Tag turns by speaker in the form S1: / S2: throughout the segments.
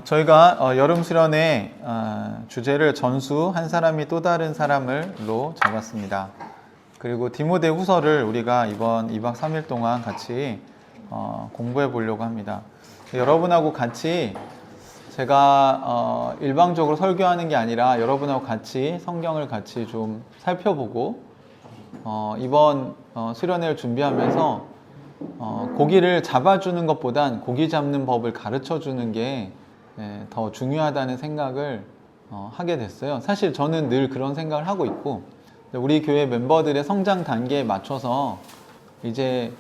S1: 저희가 여름 수련회 주제를 전수 한 사람이 또 다른 사람을로 잡았습니다. 그리고 디모데 후서를 우리가 이번 2박 3일 동안 같이 공부해 보려고 합니다. 여러분하고 같이 제가 일방적으로 설교하는 게 아니라 여러분하고 같이 성경을 같이 좀 살펴보고 이번 수련회를 준비하면서 고기를 잡아주는 것보단 고기 잡는 법을 가르쳐 주는 게 더 중요하다는 생각을 하게 됐어요. 사실 저는 늘 그런 생각을 하고 있고, 우리 교회 멤버들의 성장 단계에 맞춰서 이제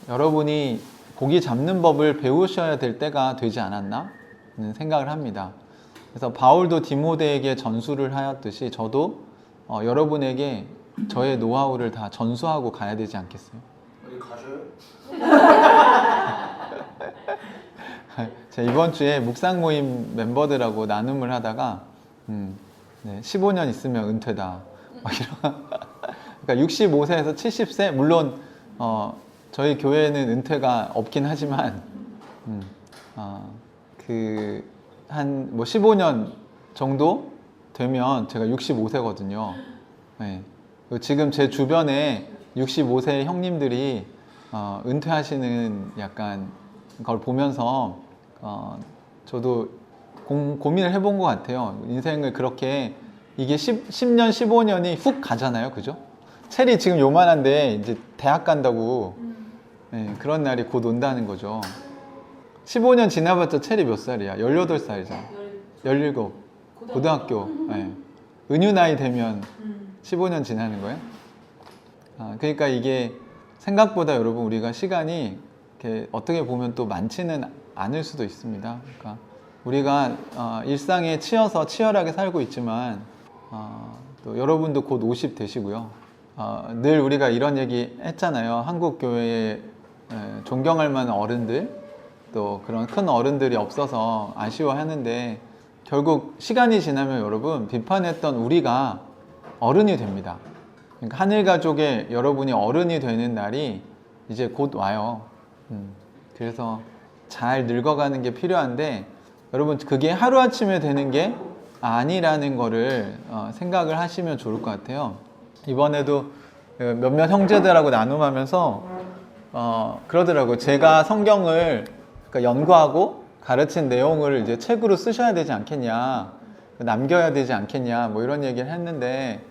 S1: 여러분이 고기 잡는 법을 배우셔야 될 때가 되지 않았나 는 생각을 합니다. 그래서 바울도 디모데에게 전수를 하였듯이 저도 여러분에게 저의 노하우를 다 전수하고 가야 되지 않겠어요?
S2: 어디 가셔요?
S1: 제가 이번 주에 묵상 모임 멤버들하고 나눔을 하다가 15년 있으면 은퇴다 막 이런. 그러니까 65세에서 70세, 물론 저희 교회는 은퇴가 없긴 하지만 한 15년 정도 되면 제가 65세거든요. 네. 지금 제 주변에 65세 형님들이 은퇴하시는 약간 걸 보면서 저도 고민을 해본 것 같아요. 인생을 그렇게 이게 10년, 15년이 훅 가잖아요. 그죠? 체리 지금 요만한데 이제 대학 간다고 네, 그런 날이 곧 온다는 거죠. 15년 지나봤자 체리 몇 살이야? 18살이잖아. 17. 고등학교. 네. 은유 나이 되면 15년 지나는 거예요? 그러니까 이게 생각보다 여러분 우리가 시간이 이렇게 어떻게 보면 또 많지는 않을 수도 있습니다. 그러니까 우리가 일상에 치여서 치열하게 살고 있지만 또 여러분도 곧 50 되시고요. 늘 우리가 이런 얘기 했잖아요. 한국 교회에 존경할 만한 어른들 또 그런 큰 어른들이 없어서 아쉬워하는데 결국 시간이 지나면 여러분 비판했던 우리가 어른이 됩니다. 그러니까 하늘 가족의 여러분이 어른이 되는 날이 이제 곧 와요. 그래서 잘 늙어가는 게 필요한데 여러분 그게 하루아침에 되는 게 아니라는 거를 생각을 하시면 좋을 것 같아요. 이번에도 몇몇 형제들하고 나눔하면서 그러더라고요. 제가 성경을 그러니까 연구하고 가르친 내용을 이제 책으로 쓰셔야 되지 않겠냐, 남겨야 되지 않겠냐, 뭐 이런 얘기를 했는데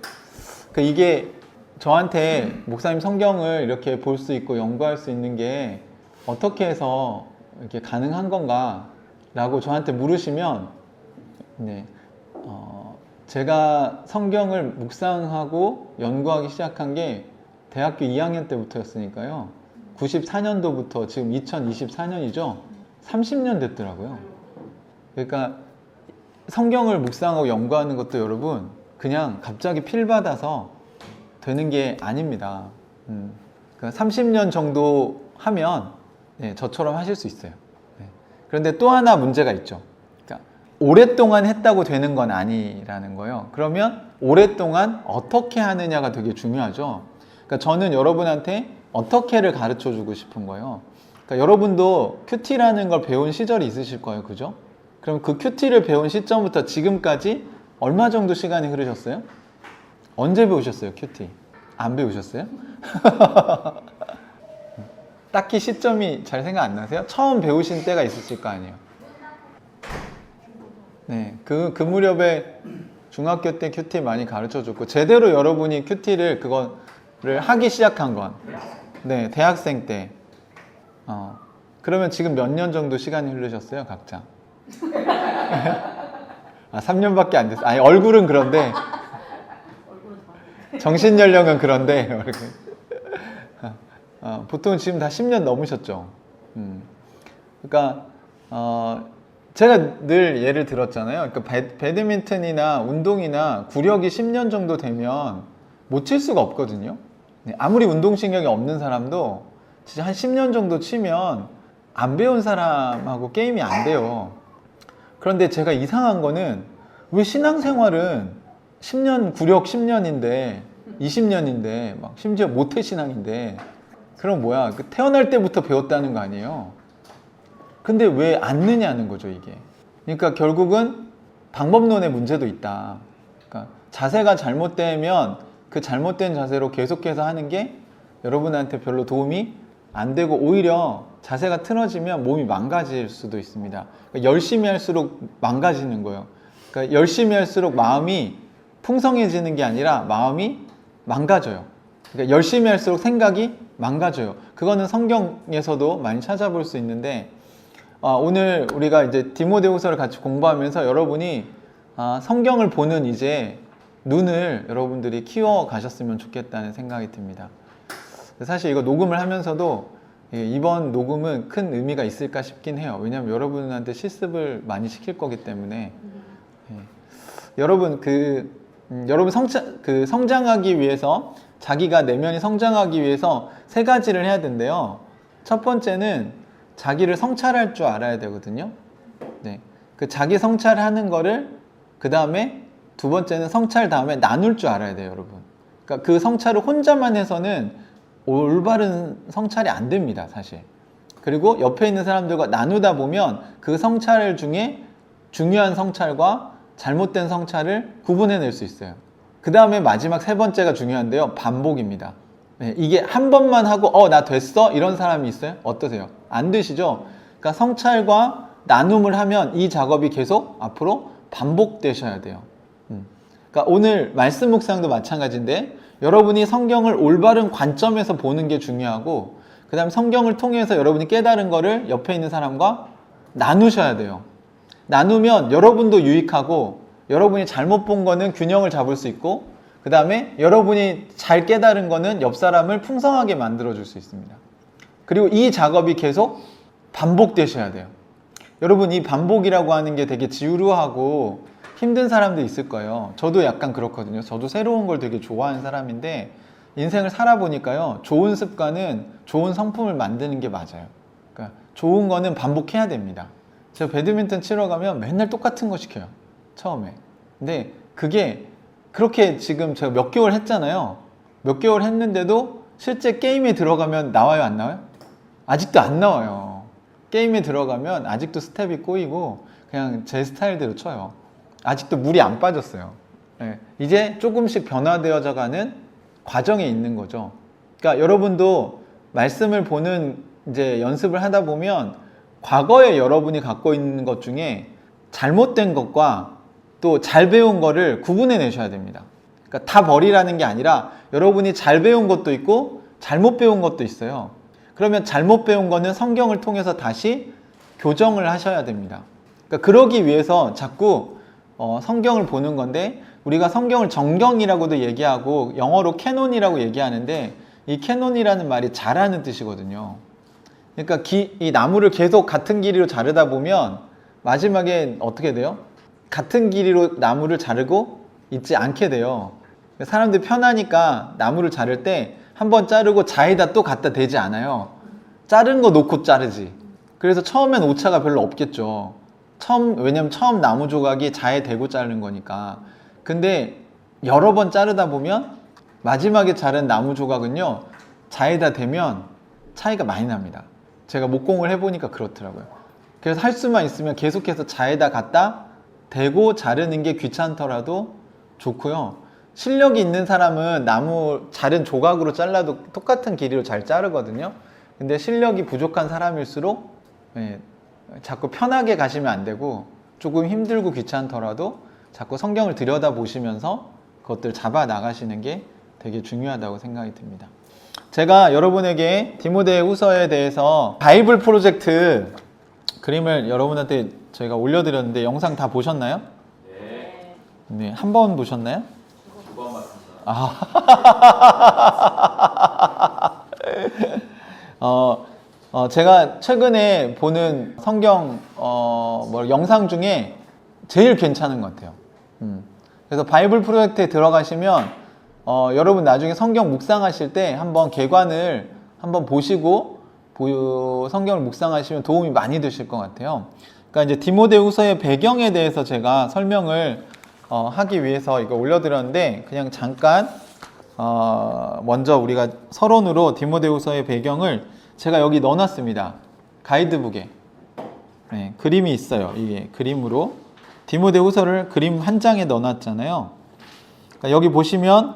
S1: 이게 저한테 목사님 성경을 이렇게 볼 수 있고 연구할 수 있는 게 어떻게 해서 이렇게 가능한 건가 라고 저한테 물으시면 제가 성경을 묵상하고 연구하기 시작한 게 대학교 2학년 때부터였으니까요. 94년도부터 지금 2024년이죠. 30년 됐더라고요. 그러니까 성경을 묵상하고 연구하는 것도 여러분 그냥 갑자기 필 받아서 되는 게 아닙니다. 그러니까 30년 정도 하면 저처럼 하실 수 있어요. 그런데 또 하나 문제가 있죠. 그러니까 오랫동안 했다고 되는 건 아니라는 거예요. 그러면 오랫동안 어떻게 하느냐가 되게 중요하죠. 그러니까 저는 여러분한테 어떻게를 가르쳐 주고 싶은 거예요. 그러니까 여러분도 큐티라는 걸 배운 시절이 있으실 거예요. 그죠? 그럼 그 큐티를 배운 시점부터 지금까지 얼마 정도 시간이 흐르셨어요? 언제 배우셨어요, 큐티? 안 배우셨어요? 딱히 시점이 잘 생각 안 나세요? 처음 배우신 때가 있으실 거 아니에요? 네, 그 무렵에 중학교 때 큐티 많이 가르쳐 줬고, 제대로 여러분이 큐티를 그거를 하기 시작한 건, 네, 대학생 때. 그러면 지금 몇 년 정도 시간이 흐르셨어요, 각자? 3년밖에 안 됐어요. 아니, 얼굴은 그런데, 정신 연령은 그런데 보통 지금 다 10년 넘으셨죠. 그러니까 제가 늘 예를 들었잖아요. 그러니까 배드민턴이나 운동이나 구력이 10년 정도 되면 못 칠 수가 없거든요. 아무리 운동신경이 없는 사람도 진짜 한 10년 정도 치면 안 배운 사람하고 게임이 안 돼요. 그런데 제가 이상한 거는 왜 신앙생활은 10년, 구력 10년인데 20년인데 막 심지어 모태신앙인데 그럼 뭐야, 태어날 때부터 배웠다는 거 아니에요? 근데 왜 앉느냐는 거죠, 이게. 그러니까 결국은 방법론의 문제도 있다. 그러니까 자세가 잘못되면 그 잘못된 자세로 계속해서 하는 게 여러분한테 별로 도움이 안 되고 오히려 자세가 틀어지면 몸이 망가질 수도 있습니다. 그러니까 열심히 할수록 망가지는 거예요. 그러니까 열심히 할수록 마음이 풍성해지는 게 아니라 마음이 망가져요. 그러니까 열심히 할수록 생각이 망가져요. 그거는 성경에서도 많이 찾아볼 수 있는데 오늘 우리가 이제 디모데후서를 같이 공부하면서 여러분이 성경을 보는 이제 눈을 여러분들이 키워 가셨으면 좋겠다는 생각이 듭니다. 사실 이거 녹음을 하면서도 이번 녹음은 큰 의미가 있을까 싶긴 해요. 왜냐하면 여러분한테 실습을 많이 시킬 거기 때문에 여러분 여러분 성장하기 위해서 자기가 내면이 성장하기 위해서 세 가지를 해야 된대요. 첫 번째는 자기를 성찰할 줄 알아야 되거든요. 네, 그 자기 성찰하는 거를 그 다음에 두 번째는 성찰 다음에 나눌 줄 알아야 돼요, 여러분. 그러니까 그 성찰을 혼자만 해서는 올바른 성찰이 안 됩니다, 사실. 그리고 옆에 있는 사람들과 나누다 보면 그 성찰 중에 중요한 성찰과 잘못된 성찰을 구분해낼 수 있어요. 그 다음에 마지막 세 번째가 중요한데요. 반복입니다. 네, 이게 한 번만 하고 나 됐어? 이런 사람이 있어요? 어떠세요? 안 되시죠? 그러니까 성찰과 나눔을 하면 이 작업이 계속 앞으로 반복되셔야 돼요. 그러니까 오늘 말씀 묵상도 마찬가지인데 여러분이 성경을 올바른 관점에서 보는 게 중요하고 그 다음에 성경을 통해서 여러분이 깨달은 거를 옆에 있는 사람과 나누셔야 돼요. 나누면 여러분도 유익하고 여러분이 잘못 본 거는 균형을 잡을 수 있고 그 다음에 여러분이 잘 깨달은 거는 옆 사람을 풍성하게 만들어 줄 수 있습니다. 그리고 이 작업이 계속 반복되셔야 돼요. 여러분 이 반복이라고 하는 게 되게 지루하고 힘든 사람도 있을 거예요. 저도 약간 그렇거든요. 저도 새로운 걸 되게 좋아하는 사람인데 인생을 살아보니까요. 좋은 습관은 좋은 성품을 만드는 게 맞아요. 그러니까 좋은 거는 반복해야 됩니다. 제가 배드민턴 치러 가면 맨날 똑같은 거 시켜요. 처음에. 근데 그게 그렇게 지금 제가 몇 개월 했잖아요. 몇 개월 했는데도 실제 게임에 들어가면 나와요, 안 나와요? 아직도 안 나와요. 게임에 들어가면 아직도 스텝이 꼬이고 그냥 제 스타일대로 쳐요. 아직도 물이 안 빠졌어요. 네. 이제 조금씩 변화되어져 가는 과정에 있는 거죠. 그러니까 여러분도 말씀을 보는 이제 연습을 하다 보면 과거에 여러분이 갖고 있는 것 중에 잘못된 것과 또 잘 배운 거를 구분해 내셔야 됩니다. 그러니까 다 버리라는 게 아니라 여러분이 잘 배운 것도 있고 잘못 배운 것도 있어요. 그러면 잘못 배운 거는 성경을 통해서 다시 교정을 하셔야 됩니다. 그러니까 그러기 위해서 자꾸 성경을 보는 건데 우리가 성경을 정경이라고도 얘기하고 영어로 캐논이라고 얘기하는데 이 캐논이라는 말이 자라는 뜻이거든요. 그러니까 이 나무를 계속 같은 길이로 자르다 보면 마지막에 어떻게 돼요? 같은 길이로 나무를 자르고 있지 않게 돼요. 사람들이 편하니까 나무를 자를 때 한번 자르고 자에다 또 갖다 대지 않아요. 자른 거 놓고 자르지. 그래서 처음엔 오차가 별로 없겠죠. 왜냐면 처음 나무 조각이 자에 대고 자르는 거니까. 근데 여러 번 자르다 보면 마지막에 자른 나무 조각은요 자에다 대면 차이가 많이 납니다. 제가 목공을 해보니까 그렇더라고요. 그래서 할 수만 있으면 계속해서 자에다 갖다 대고 자르는 게 귀찮더라도 좋고요. 실력이 있는 사람은 나무 자른 조각으로 잘라도 똑같은 길이로 잘 자르거든요. 근데 실력이 부족한 사람일수록 자꾸 편하게 가시면 안 되고 조금 힘들고 귀찮더라도 자꾸 성경을 들여다보시면서 그것들 잡아 나가시는 게 되게 중요하다고 생각이 듭니다. 제가 여러분에게 디모데후서에 대해서 바이블 프로젝트 그림을 여러분한테 저희가 올려드렸는데 영상 다 보셨나요? 네. 한 번 보셨나요?
S2: 2번 봤습니다.
S1: 제가 최근에 보는 성경 영상 중에 제일 괜찮은 것 같아요. 그래서 바이블 프로젝트에 들어가시면 여러분 나중에 성경 묵상하실 때 한번 개관을 한번 보시고 성경을 묵상하시면 도움이 많이 되실 것 같아요. 그러니까 이제 디모데후서의 배경에 대해서 제가 설명을 하기 위해서 이거 올려드렸는데 그냥 잠깐 먼저 우리가 서론으로 디모데후서의 배경을 제가 여기 넣어놨습니다. 가이드북에. 네, 그림이 있어요. 이게 그림으로 디모데후서를 그림 한 장에 넣어놨잖아요. 그러니까 여기 보시면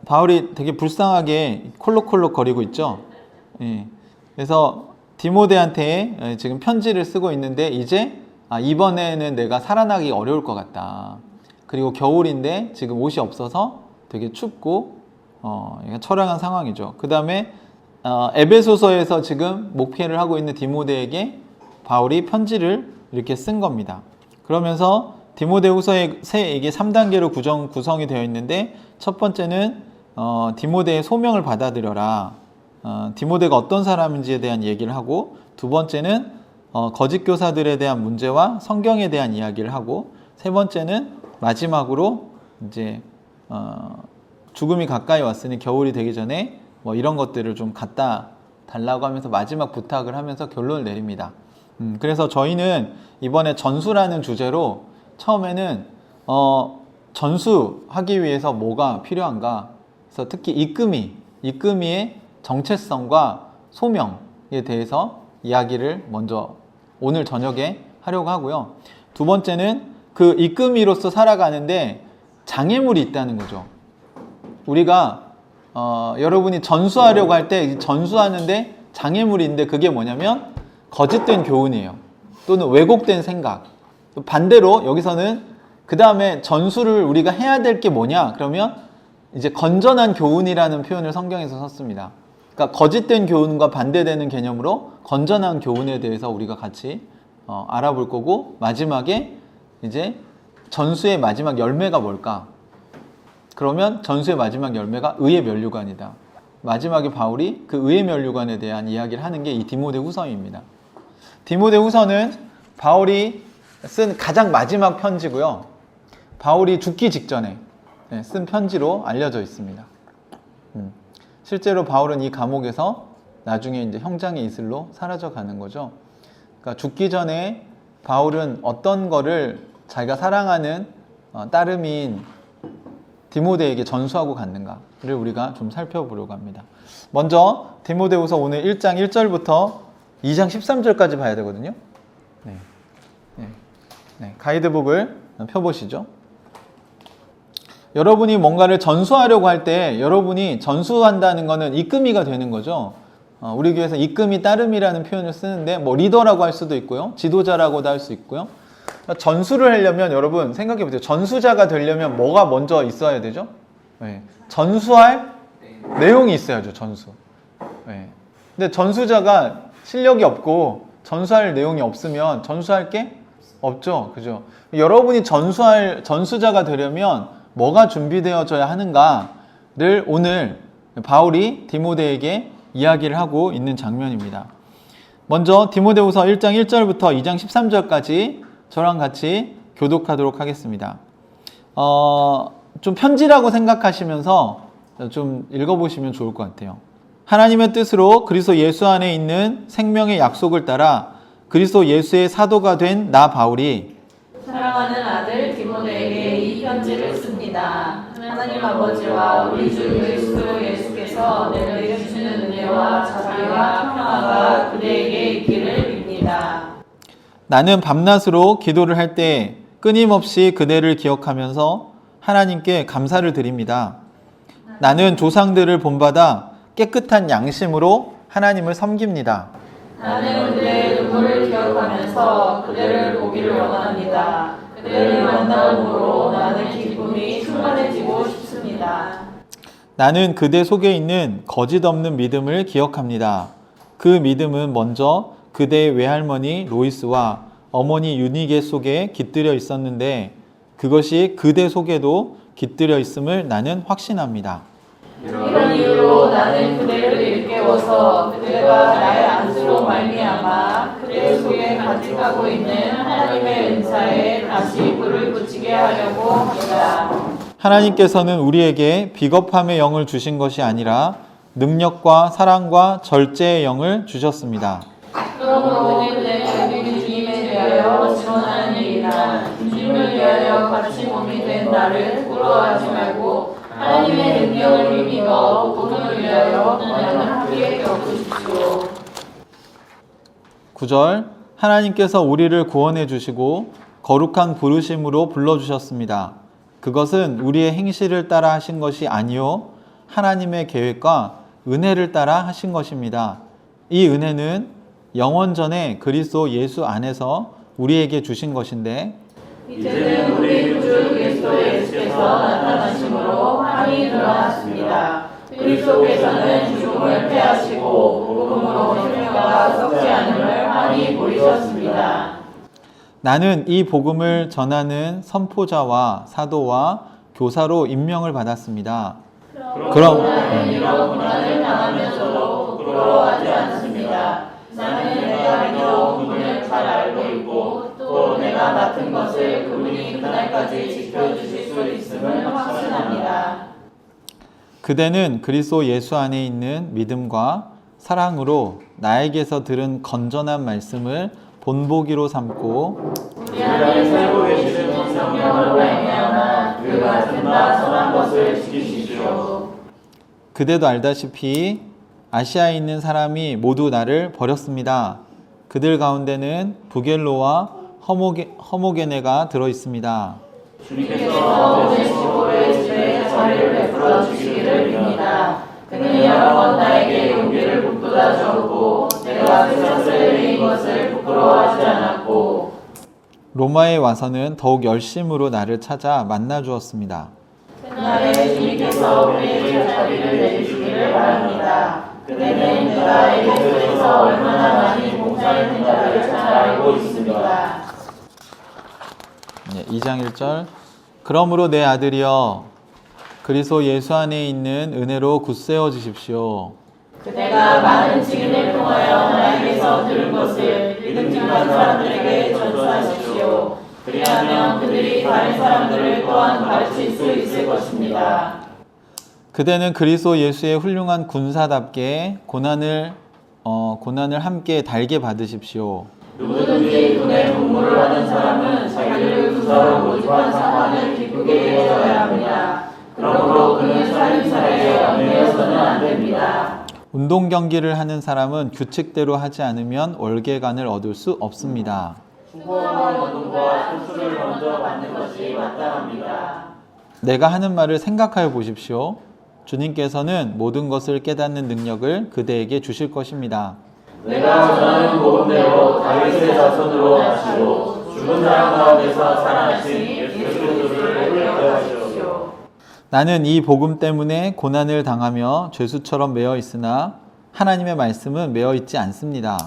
S1: 바울이 되게 불쌍하게 콜록콜록 거리고 있죠. 예, 그래서 디모데한테 지금 편지를 쓰고 있는데 이제 이번에는 내가 살아나기 어려울 것 같다. 그리고 겨울인데 지금 옷이 없어서 되게 춥고 처량한 상황이죠. 그 다음에 에베소서에서 지금 목회를 하고 있는 디모데에게 바울이 편지를 이렇게 쓴 겁니다. 그러면서 디모데후서에 이게 3단계로 구성이 되어 있는데 첫 번째는 디모데의 소명을 받아들여라. 디모데가 어떤 사람인지에 대한 얘기를 하고, 두 번째는 거짓 교사들에 대한 문제와 성경에 대한 이야기를 하고, 세 번째는 마지막으로 이제 죽음이 가까이 왔으니 겨울이 되기 전에 뭐 이런 것들을 좀 갖다 달라고 하면서 마지막 부탁을 하면서 결론을 내립니다. 그래서 저희는 이번에 전수라는 주제로 처음에는 전수하기 위해서 뭐가 필요한가, 그래서 특히 이끄미의 정체성과 소명에 대해서 이야기를 먼저 오늘 저녁에 하려고 하고요. 두 번째는 그 이끄미로서 살아가는데 장애물이 있다는 거죠. 우리가 여러분이 전수하려고 할 때 전수하는데 장애물이 있는데 그게 뭐냐면 거짓된 교훈이에요. 또는 왜곡된 생각. 반대로 여기서는 그 다음에 전수를 우리가 해야 될 게 뭐냐? 그러면 이제 건전한 교훈이라는 표현을 성경에서 썼습니다. 그러니까 거짓된 교훈과 반대되는 개념으로 건전한 교훈에 대해서 우리가 같이 알아볼 거고, 마지막에 이제 전수의 마지막 열매가 뭘까? 그러면 전수의 마지막 열매가 의의 면류관이다. 마지막에 바울이 그 의의 면류관에 대한 이야기를 하는 게 이 디모데후서입니다. 디모데후서는 바울이 쓴 가장 마지막 편지고요. 바울이 죽기 직전에 쓴 편지로 알려져 있습니다. 실제로 바울은 이 감옥에서 나중에 이제 형장의 이슬로 사라져 가는 거죠. 그러니까 죽기 전에 바울은 어떤 거를 자기가 사랑하는 따름인 디모데에게 전수하고 갔는가를 우리가 좀 살펴보려고 합니다. 먼저 디모데후서 오늘 1장 1절부터 2장 13절까지 봐야 되거든요. 가이드북을 펴보시죠. 여러분이 뭔가를 전수하려고 할 때 여러분이 전수한다는 것은 이끄미가 되는 거죠. 우리 교회에서 이끄미 따름이라는 표현을 쓰는데 뭐 리더라고 할 수도 있고요. 지도자라고도 할 수 있고요. 전수를 하려면 여러분 생각해 보세요. 전수자가 되려면 뭐가 먼저 있어야 되죠? 전수할 내용이 있어야죠. 전수. 근데 전수자가 실력이 없고 전수할 내용이 없으면 전수할 게 없죠. 그죠? 여러분이 전수자가 되려면 뭐가 준비되어져야 하는가를 오늘 바울이 디모데에게 이야기를 하고 있는 장면입니다. 먼저 디모데후서 1장 1절부터 2장 13절까지 저랑 같이 교독하도록 하겠습니다. 좀 편지라고 생각하시면서 좀 읽어보시면 좋을 것 같아요. 하나님의 뜻으로 그리스도 예수 안에 있는 생명의 약속을 따라 그리스도 예수의 사도가 된 나 바울이
S2: 사랑하는 아들 디모데에게 이 편지를 씁니다. 하나님 아버지와 우리 주 그리스도 예수께서 내게 주시는 은혜와 자비와 평화가 그대에게 있기를 빕니다.
S1: 나는 밤낮으로 기도를 할 때 끊임없이 그대를 기억하면서 하나님께 감사를 드립니다. 나는 조상들을 본받아 깨끗한 양심으로 하나님을 섬깁니다.
S2: 나는 그대의 눈물을 기억하면서 그대를 보기를 원합니다. 그대를 만남으로 나는 기쁨이 충만해지고 싶습니다.
S1: 나는 그대 속에 있는 거짓 없는 믿음을 기억합니다. 그 믿음은 먼저 그대의 외할머니 로이스와 어머니 유니게 속에 깃들여 있었는데 그것이 그대 속에도 깃들여 있음을 나는 확신합니다.
S2: 이런 이유로 나는 그대를 일깨워서 그대가 나의 안수로 말미암아 그대 속에 간직하고 있는 하나님의 은사에 다시 불을 붙이게 하려고 합니다.
S1: 하나님께서는 우리에게 비겁함의 영을 주신 것이 아니라 능력과 사랑과 절제의 영을 주셨습니다.
S2: 그러므로 그대는 우리 주님에 대하여 증언하는 일이나 주님을 위하여 같이 몸이 된 나를 부러워하지 말고 하나님의 능력을 믿어 복음을 위하여 고난을 함께 겪으십시오.
S1: 9절 하나님께서 우리를 구원해 주시고 거룩한 부르심으로 불러주셨습니다. 그것은 우리의 행실을 따라 하신 것이 아니요 하나님의 계획과 은혜를 따라 하신 것입니다. 이 은혜는 영원 전에 그리스도 예수 안에서 우리에게 주신 것인데
S2: 이제는 우리 구주 그리스도 예수께서 나타나심으로 환히 드러났습니다. 그리스도께서는 죽음을 패하시고 복음으로 생명과 썩지 않음을 환히 보이셨습니다.
S1: 나는 이 복음을 전하는 선포자와 사도와 교사로 임명을 받았습니다. 그럼
S2: 나는 이런 고난을 당하면서도 부끄러워하지 않습니다. 나는 내가 믿어온 분을 잘 알고 있고 또 내가 맡은 것을 그분이 그날까지 지켜주실 수 있음을 확신합니다.
S1: 그대는 그리스도 예수 안에 있는 믿음과 사랑으로 나에게서 들은 건전한 말씀을 본보기로 삼고
S2: 우리 안에 살고 계시는 성령으로 말미암아 그 같은 바 선한 것을 지키십시오.
S1: 그대도 알다시피 아시아에 있는 사람이 모두 나를 버렸습니다. 그들 가운데는 부겔로와 허모게네가 들어 있습니다.
S2: 주님께서 오네시모를 집에 자리를 베풀어 주시기를 빕니다. 그는 여러 번 나에게 용기를 북돋아 주었고 내가 그 것을 내인 것을 부끄러워하지 않았고
S1: 로마에 와서는 더욱 열심으로 나를 찾아 만나 주었습니다.
S2: 그날에 주님께서 우리의 자리를 내주시기를 바랍니다. 그대는 내가 에베소에서 얼마나 많이 봉사했는가를 잘 알고 있습니다.
S1: 2장 1절 그러므로 내 아들이여 그리스도 예수 안에 있는 은혜로 굳세어 주십시오.
S2: 그대가 많은 증인을 통하여 나에게서 들은 것을 믿음직한 사람들에게 전수하십시오. 그리하면 그들이 다른 사람들을 또한 가르칠 수 있을 것입니다.
S1: 그대는 그리스도 예수의 훌륭한 군사답게 고난을 함께 달게 받으십시오.
S2: 누구든지 군의 복무를 하는 사람은 자기를 군사로 모집한 상관을 기쁘게 여겨야 합니다. 그러므로 그는 살림살이에 얽매여서는 안 됩니다.
S1: 운동 경기를 하는 사람은 규칙대로 하지 않으면 월계관을 얻을 수 없습니다.
S2: 수고하는 운동과 선수를 먼저 받는 것이 마땅합니다.
S1: 내가 하는 말을 생각하여 보십시오. 주님께서는 모든 것을 깨닫는 능력을 그대에게 주실 것입니다.
S2: 내가 전하는 복음대로 다윗의 자손으로 하시고 죽은 사람 가운데서 살아나신 예수 그리스도를 회개하게 하시옵시오.
S1: 나는 이 복음 때문에 고난을 당하며 죄수처럼 매어 있으나 하나님의 말씀은 매어 있지 않습니다.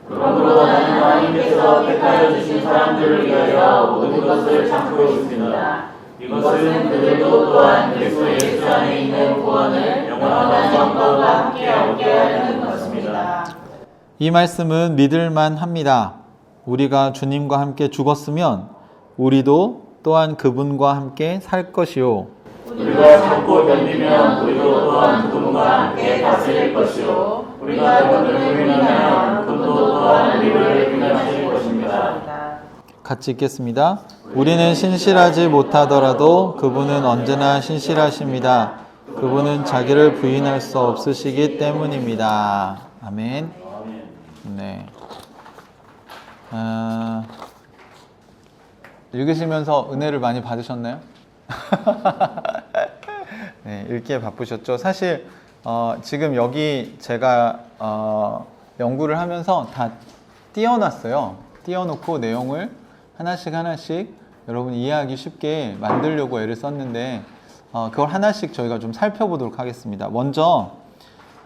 S2: 그러므로 나는 하나님께서 택하여 주신 사람들을 위하여 모든 것을 참고 있습니다. 이것은 그들도 또한 그리스도 예수 안에 있는 구원을 영원한 영광과 함께 얻게 하려는 것입니다.
S1: 이 말씀은 믿을만 합니다. 우리가 주님과 함께 죽었으면 우리도 또한 그분과 함께 살 것이요.
S2: 우리가 참고 견디면 우리도 또한 그분과 함께 다스릴 것이요. 우리가 그분을 부인하면 그분도 또한 우리를 부인하실 것입니다.
S1: 같이 읽겠습니다. 우리는 신실하지 못하더라도 그분은 언제나 신실하십니다. 그분은 자기를 부인할 수 없으시기 때문입니다. 아멘. 네. 읽으시면서 은혜를 많이 받으셨나요? 네, 읽기에 바쁘셨죠. 사실 지금 여기 제가 연구를 하면서 다 띄워놨어요. 띄워놓고 내용을 하나씩 여러분 이해하기 쉽게 만들려고 애를 썼는데 그걸 하나씩 저희가 좀 살펴보도록 하겠습니다. 먼저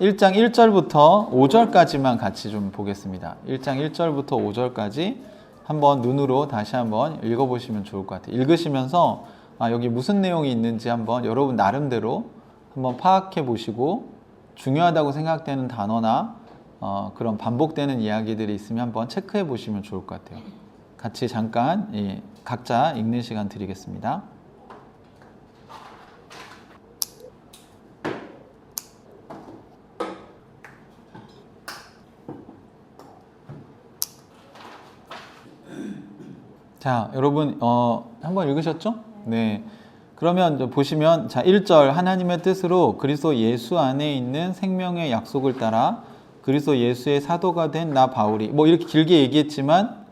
S1: 1장 1절부터 5절까지만 같이 좀 보겠습니다. 1장 1절부터 5절까지 한번 눈으로 다시 한번 읽어보시면 좋을 것 같아요. 읽으시면서 여기 무슨 내용이 있는지 한번 여러분 나름대로 한번 파악해 보시고 중요하다고 생각되는 단어나 그런 반복되는 이야기들이 있으면 한번 체크해 보시면 좋을 것 같아요. 같이 잠깐 각자 읽는 시간 드리겠습니다. 자, 여러분 한번 읽으셨죠? 네. 그러면 보시면 자 1절 하나님의 뜻으로 그리스도 예수 안에 있는 생명의 약속을 따라 그리스도 예수의 사도가 된 나 바울이, 뭐 이렇게 길게 얘기했지만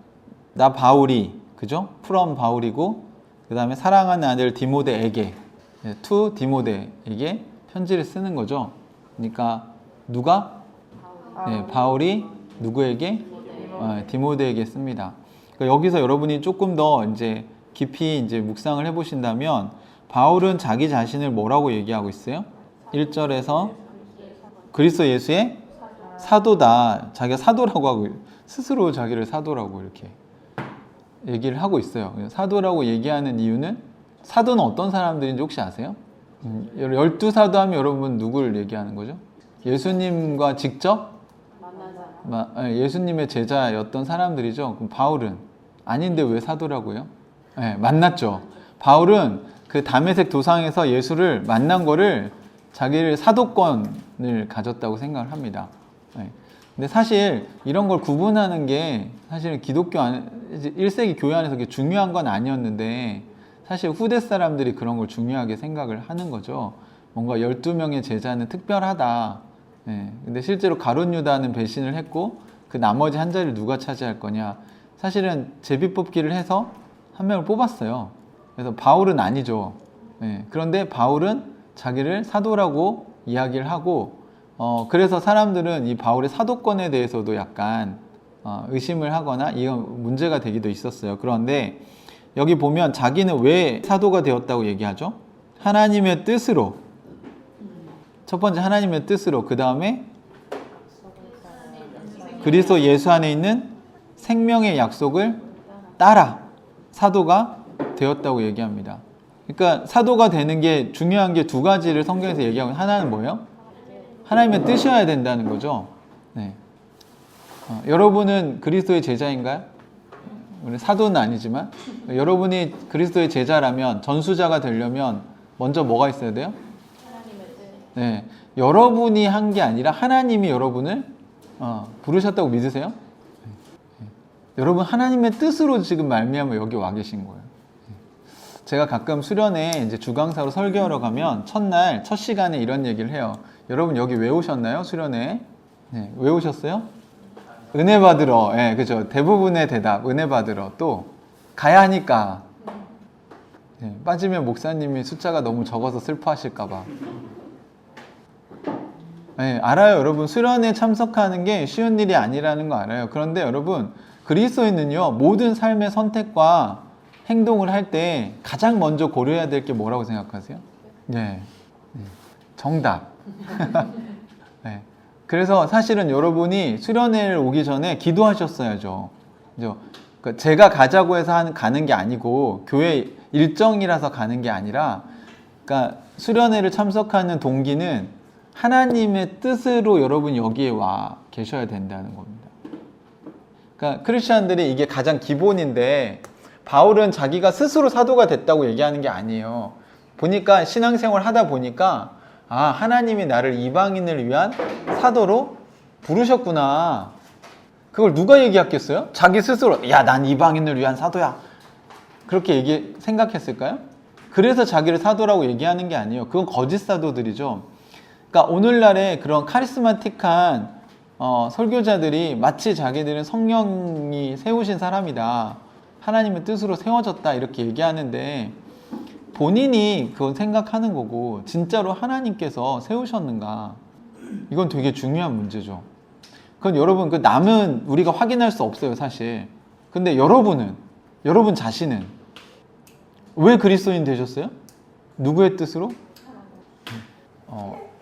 S1: 나 바울이, 그죠? from 바울이고, 그 다음에 사랑하는 아들 디모데에게, to 디모데에게 편지를 쓰는 거죠. 그러니까 누가? 네, 바울이 누구에게? 디모데에게 씁니다. 그러니까 여기서 여러분이 조금 더 이제 깊이 이제 묵상을 해보신다면, 바울은 자기 자신을 뭐라고 얘기하고 있어요? 1절에서 그리스도 예수의 사도다. 자기가 사도라고 하고, 스스로 자기를 사도라고 이렇게 얘기를 하고 있어요. 사도라고 얘기하는 이유는, 사도는 어떤 사람들인지 혹시 아세요? 12사도 하면 여러분 누구를 얘기하는 거죠? 예수님과 직접 예수님의 제자였던 사람들이죠. 그럼 바울은 아닌데 왜 사도라고요? 네, 만났죠. 바울은 그 다메섹 도상에서 예수를 만난 거를 자기를 사도권을 가졌다고 생각을 합니다. 네. 근데 사실 이런 걸 구분하는 게 사실 기독교 1세기 교회 안에서 그게 중요한 건 아니었는데, 사실 후대 사람들이 그런 걸 중요하게 생각을 하는 거죠. 뭔가 12명의 제자는 특별하다. 네. 근데 실제로 가룟 유다는 배신을 했고, 그 나머지 한 자리를 누가 차지할 거냐. 사실은 제비뽑기를 해서 한 명을 뽑았어요. 그래서 바울은 아니죠. 네. 그런데 바울은 자기를 사도라고 이야기를 하고, 그래서 사람들은 이 바울의 사도권에 대해서도 약간 의심을 하거나 이건 문제가 되기도 있었어요. 그런데 여기 보면 자기는 왜 사도가 되었다고 얘기하죠? 하나님의 뜻으로. 첫 번째 하나님의 뜻으로, 그 다음에 그리스도 예수 안에 있는 생명의 약속을 따라 사도가 되었다고 얘기합니다. 그러니까 사도가 되는 게 중요한 게 두 가지를 성경에서 얘기하고, 하나는 뭐예요? 하나님의 뜻이어야 된다는 거죠. 네. 여러분은 그리스도의 제자인가요? 우리 사도는 아니지만 여러분이 그리스도의 제자라면, 전수자가 되려면 먼저 뭐가 있어야 돼요? 네. 여러분이 한 게 아니라 하나님이 여러분을 부르셨다고 믿으세요? 네. 여러분 하나님의 뜻으로 지금 말미암아 여기 와 계신 거예요. 제가 가끔 수련회 이제 주강사로 설교하러 가면 첫날 첫 시간에 이런 얘기를 해요. 여러분 여기 왜 오셨나요? 수련회? 네, 왜 오셨어요? 은혜 받으러. 네, 그죠. 대부분의 대답 은혜 받으러. 또 가야 하니까. 네, 빠지면 목사님이 숫자가 너무 적어서 슬퍼하실까 봐. 네, 알아요. 여러분 수련회 참석하는 게 쉬운 일이 아니라는 거 알아요. 그런데 여러분 그리스도인은요, 모든 삶의 선택과 행동을 할 때 가장 먼저 고려해야 될 게 뭐라고 생각하세요? 네, 정답. 네. 그래서 사실은 여러분이 수련회를 오기 전에 기도하셨어야죠. 그러니까 제가 가자고 해서 가는 게 아니고, 교회 일정이라서 가는 게 아니라, 그러니까 수련회를 참석하는 동기는 하나님의 뜻으로 여러분이 여기에 와 계셔야 된다는 겁니다. 그러니까 크리스천들이 이게 가장 기본인데, 바울은 자기가 스스로 사도가 됐다고 얘기하는 게 아니에요. 보니까 신앙생활 하다 보니까, 아, 하나님이 나를 이방인을 위한 사도로 부르셨구나. 그걸 누가 얘기했겠어요? 자기 스스로, 야, 난 이방인을 위한 사도야. 그렇게 생각했을까요? 그래서 자기를 사도라고 얘기하는 게 아니에요. 그건 거짓 사도들이죠. 그러니까 오늘날의 그런 카리스마틱한 설교자들이 마치 자기들은 성령이 세우신 사람이다, 하나님의 뜻으로 세워졌다, 이렇게 얘기하는데, 본인이 그건 생각하는 거고 진짜로 하나님께서 세우셨는가, 이건 되게 중요한 문제죠. 그건 여러분, 그 남은 우리가 확인할 수 없어요, 사실. 근데 여러분 자신은 왜 그리스도인 되셨어요? 누구의 뜻으로?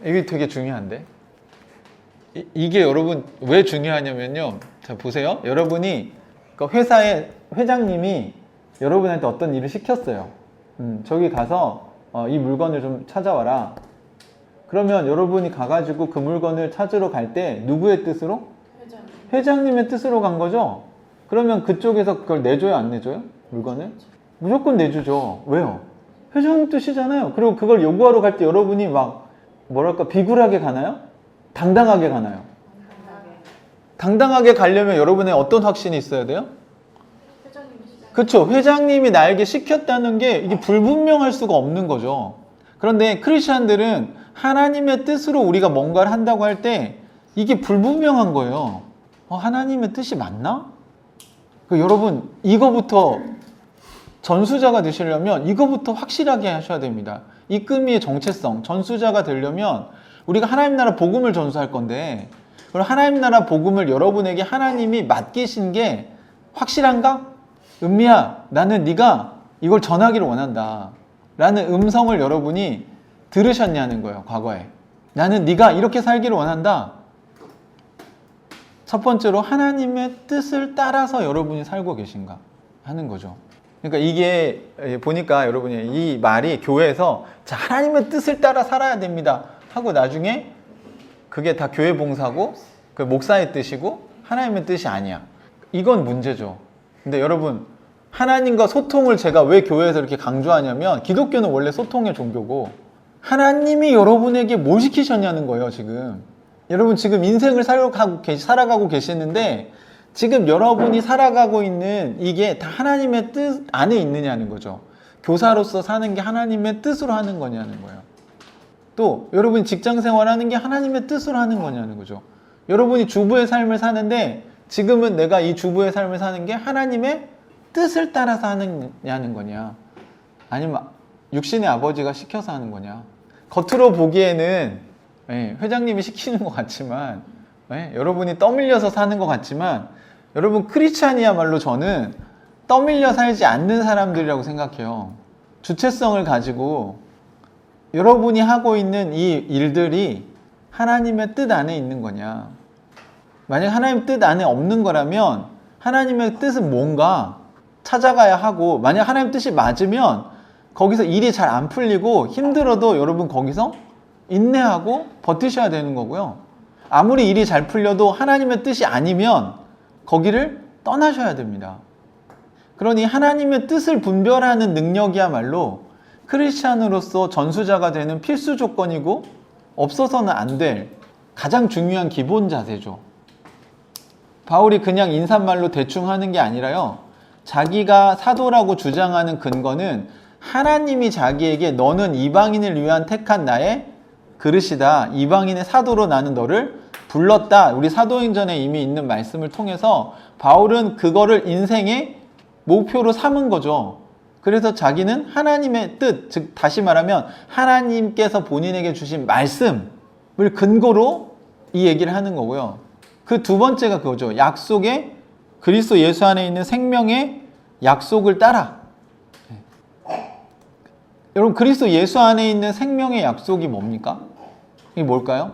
S1: 이게 되게 중요한데, 이게 여러분 왜 중요하냐면요, 자 보세요. 여러분이 그 회사의 회장님이 여러분한테 어떤 일을 시켰어요. 저기 가서 이 물건을 좀 찾아와라. 그러면 여러분이 가가지고 그 물건을 찾으러 갈 때 누구의 뜻으로? 회장님의 뜻으로 간 거죠. 그러면 그쪽에서 그걸 내줘요, 안 내줘요? 물건을? 무조건 내주죠. 왜요? 회장님 뜻이잖아요. 그리고 그걸 요구하러 갈 때 여러분이 막 뭐랄까 비굴하게 가나요? 당당하게 가나요? 당당하게 가려면 여러분의 어떤 확신이 있어야 돼요? 그렇죠. 회장님이 나에게 시켰다는 게 이게 불분명할 수가 없는 거죠. 그런데 크리스천들은 하나님의 뜻으로 우리가 뭔가를 한다고 할 때 이게 불분명한 거예요. 하나님의 뜻이 맞나? 여러분, 이거부터 전수자가 되시려면 이거부터 확실하게 하셔야 됩니다. 이끔이의 정체성, 전수자가 되려면 우리가 하나님 나라 복음을 전수할 건데, 그럼 하나님 나라 복음을 여러분에게 하나님이 맡기신 게 확실한가? 은미야, 나는 네가 이걸 전하기를 원한다 라는 음성을 여러분이 들으셨냐는 거예요. 과거에 나는 네가 이렇게 살기를 원한다. 첫 번째로 하나님의 뜻을 따라서 여러분이 살고 계신가 하는 거죠. 그러니까 이게 보니까 여러분이 이 말이 교회에서 자, 하나님의 뜻을 따라 살아야 됩니다 하고 나중에 그게 다 교회 봉사고 그 목사의 뜻이고 하나님의 뜻이 아니야. 이건 문제죠. 근데 여러분, 하나님과 소통을 제가 왜 교회에서 이렇게 강조하냐면, 기독교는 원래 소통의 종교고 하나님이 여러분에게 뭘 시키셨냐는 거예요. 지금 여러분 지금 인생을 살아가고 계시는데 지금 여러분이 살아가고 있는 이게 다 하나님의 뜻 안에 있느냐는 거죠. 교사로서 사는 게 하나님의 뜻으로 하는 거냐는 거예요. 또 여러분이 직장 생활하는 게 하나님의 뜻으로 하는 거냐는 거죠. 여러분이 주부의 삶을 사는데 지금은 내가 이 주부의 삶을 사는 게 하나님의 뜻을 따라서 하느냐는 거냐, 아니면 육신의 아버지가 시켜서 하는 거냐. 겉으로 보기에는 회장님이 시키는 것 같지만, 여러분이 떠밀려서 사는 것 같지만, 여러분 크리스찬이야말로 저는 떠밀려 살지 않는 사람들이라고 생각해요. 주체성을 가지고 여러분이 하고 있는 이 일들이 하나님의 뜻 안에 있는 거냐. 만약 하나님 뜻 안에 없는 거라면 하나님의 뜻은 뭔가 찾아가야 하고, 만약 하나님 뜻이 맞으면 거기서 일이 잘 안 풀리고 힘들어도 여러분 거기서 인내하고 버티셔야 되는 거고요. 아무리 일이 잘 풀려도 하나님의 뜻이 아니면 거기를 떠나셔야 됩니다. 그러니 하나님의 뜻을 분별하는 능력이야말로 크리스찬으로서 전수자가 되는 필수 조건이고 없어서는 안 될 가장 중요한 기본 자세죠. 바울이 그냥 인사말로 대충 하는 게 아니라요, 자기가 사도라고 주장하는 근거는 하나님이 자기에게 너는 이방인을 위한 택한 나의 그릇이다, 이방인의 사도로 나는 너를 불렀다, 우리 사도행전에 이미 있는 말씀을 통해서 바울은 그거를 인생의 목표로 삼은 거죠. 그래서 자기는 하나님의 뜻, 즉 다시 말하면 하나님께서 본인에게 주신 말씀을 근거로 이 얘기를 하는 거고요. 그 두 번째가 그거죠. 약속의, 그리스도 예수 안에 있는 생명의 약속을 따라. 여러분, 그리스도 예수 안에 있는 생명의 약속이 뭡니까? 이게 뭘까요?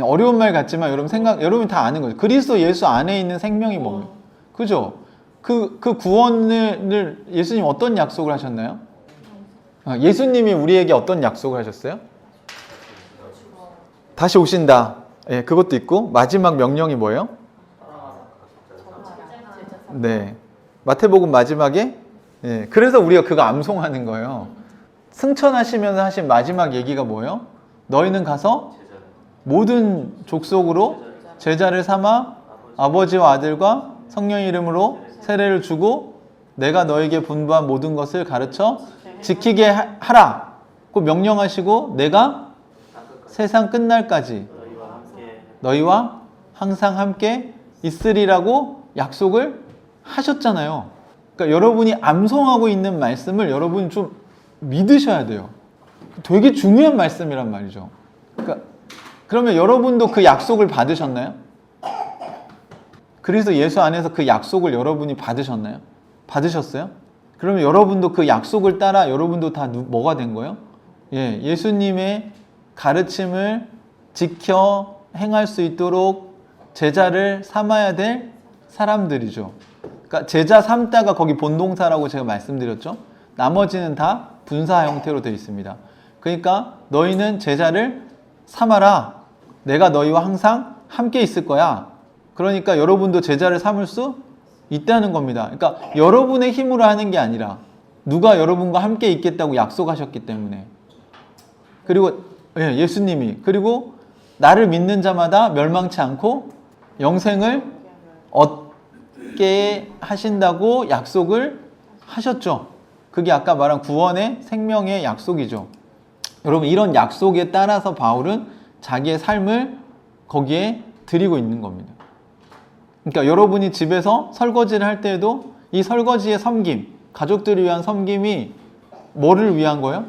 S1: 어려운 말 같지만 여러분이 다 아는 거죠. 그리스도 예수 안에 있는 생명이 뭡니까? 그죠? 그 구원을 예수님 어떤 약속을 하셨나요? 예수님이 우리에게 어떤 약속을 하셨어요? 다시 오신다. 예, 그것도 있고, 마지막 명령이 뭐예요? 네, 마태복음 마지막에, 예, 그래서 우리가 그거 암송하는 거예요. 승천하시면서 하신 마지막 얘기가 뭐예요? 너희는 가서 모든 족속으로 제자를 삼아 아버지와 아들과 성령의 이름으로 세례를 주고 내가 너에게 분부한 모든 것을 가르쳐 지키게 하라 고 명령하시고, 내가 세상 끝날까지 너희와 항상 함께 있으리라고 약속을 하셨잖아요. 그러니까 여러분이 암송하고 있는 말씀을 여러분이 좀 믿으셔야 돼요. 되게 중요한 말씀이란 말이죠. 그러니까 그러면 여러분도 그 약속을 받으셨나요? 그래서 예수 안에서 그 약속을 여러분이 받으셨나요? 받으셨어요? 그러면 여러분도 그 약속을 따라 여러분도 다 뭐가 된 거예요? 예, 예수님의 가르침을 지켜 행할 수 있도록 제자를 삼아야 될 사람들이죠. 그러니까 제자 삼다가 거기 본동사라고 제가 말씀드렸죠. 나머지는 다 분사 형태로 되어 있습니다. 그러니까 너희는 제자를 삼아라. 내가 너희와 항상 함께 있을 거야. 그러니까 여러분도 제자를 삼을 수 있다는 겁니다. 그러니까 여러분의 힘으로 하는 게 아니라 누가 여러분과 함께 있겠다고 약속하셨기 때문에. 그리고 예수님이, 그리고 나를 믿는 자마다 멸망치 않고 영생을 얻게 하신다고 약속을 하셨죠. 그게 아까 말한 구원의 생명의 약속이죠. 여러분, 이런 약속에 따라서 바울은 자기의 삶을 거기에 드리고 있는 겁니다. 그러니까 여러분이 집에서 설거지를 할 때에도 이 설거지의 섬김, 가족들을 위한 섬김이 뭐를 위한 거예요?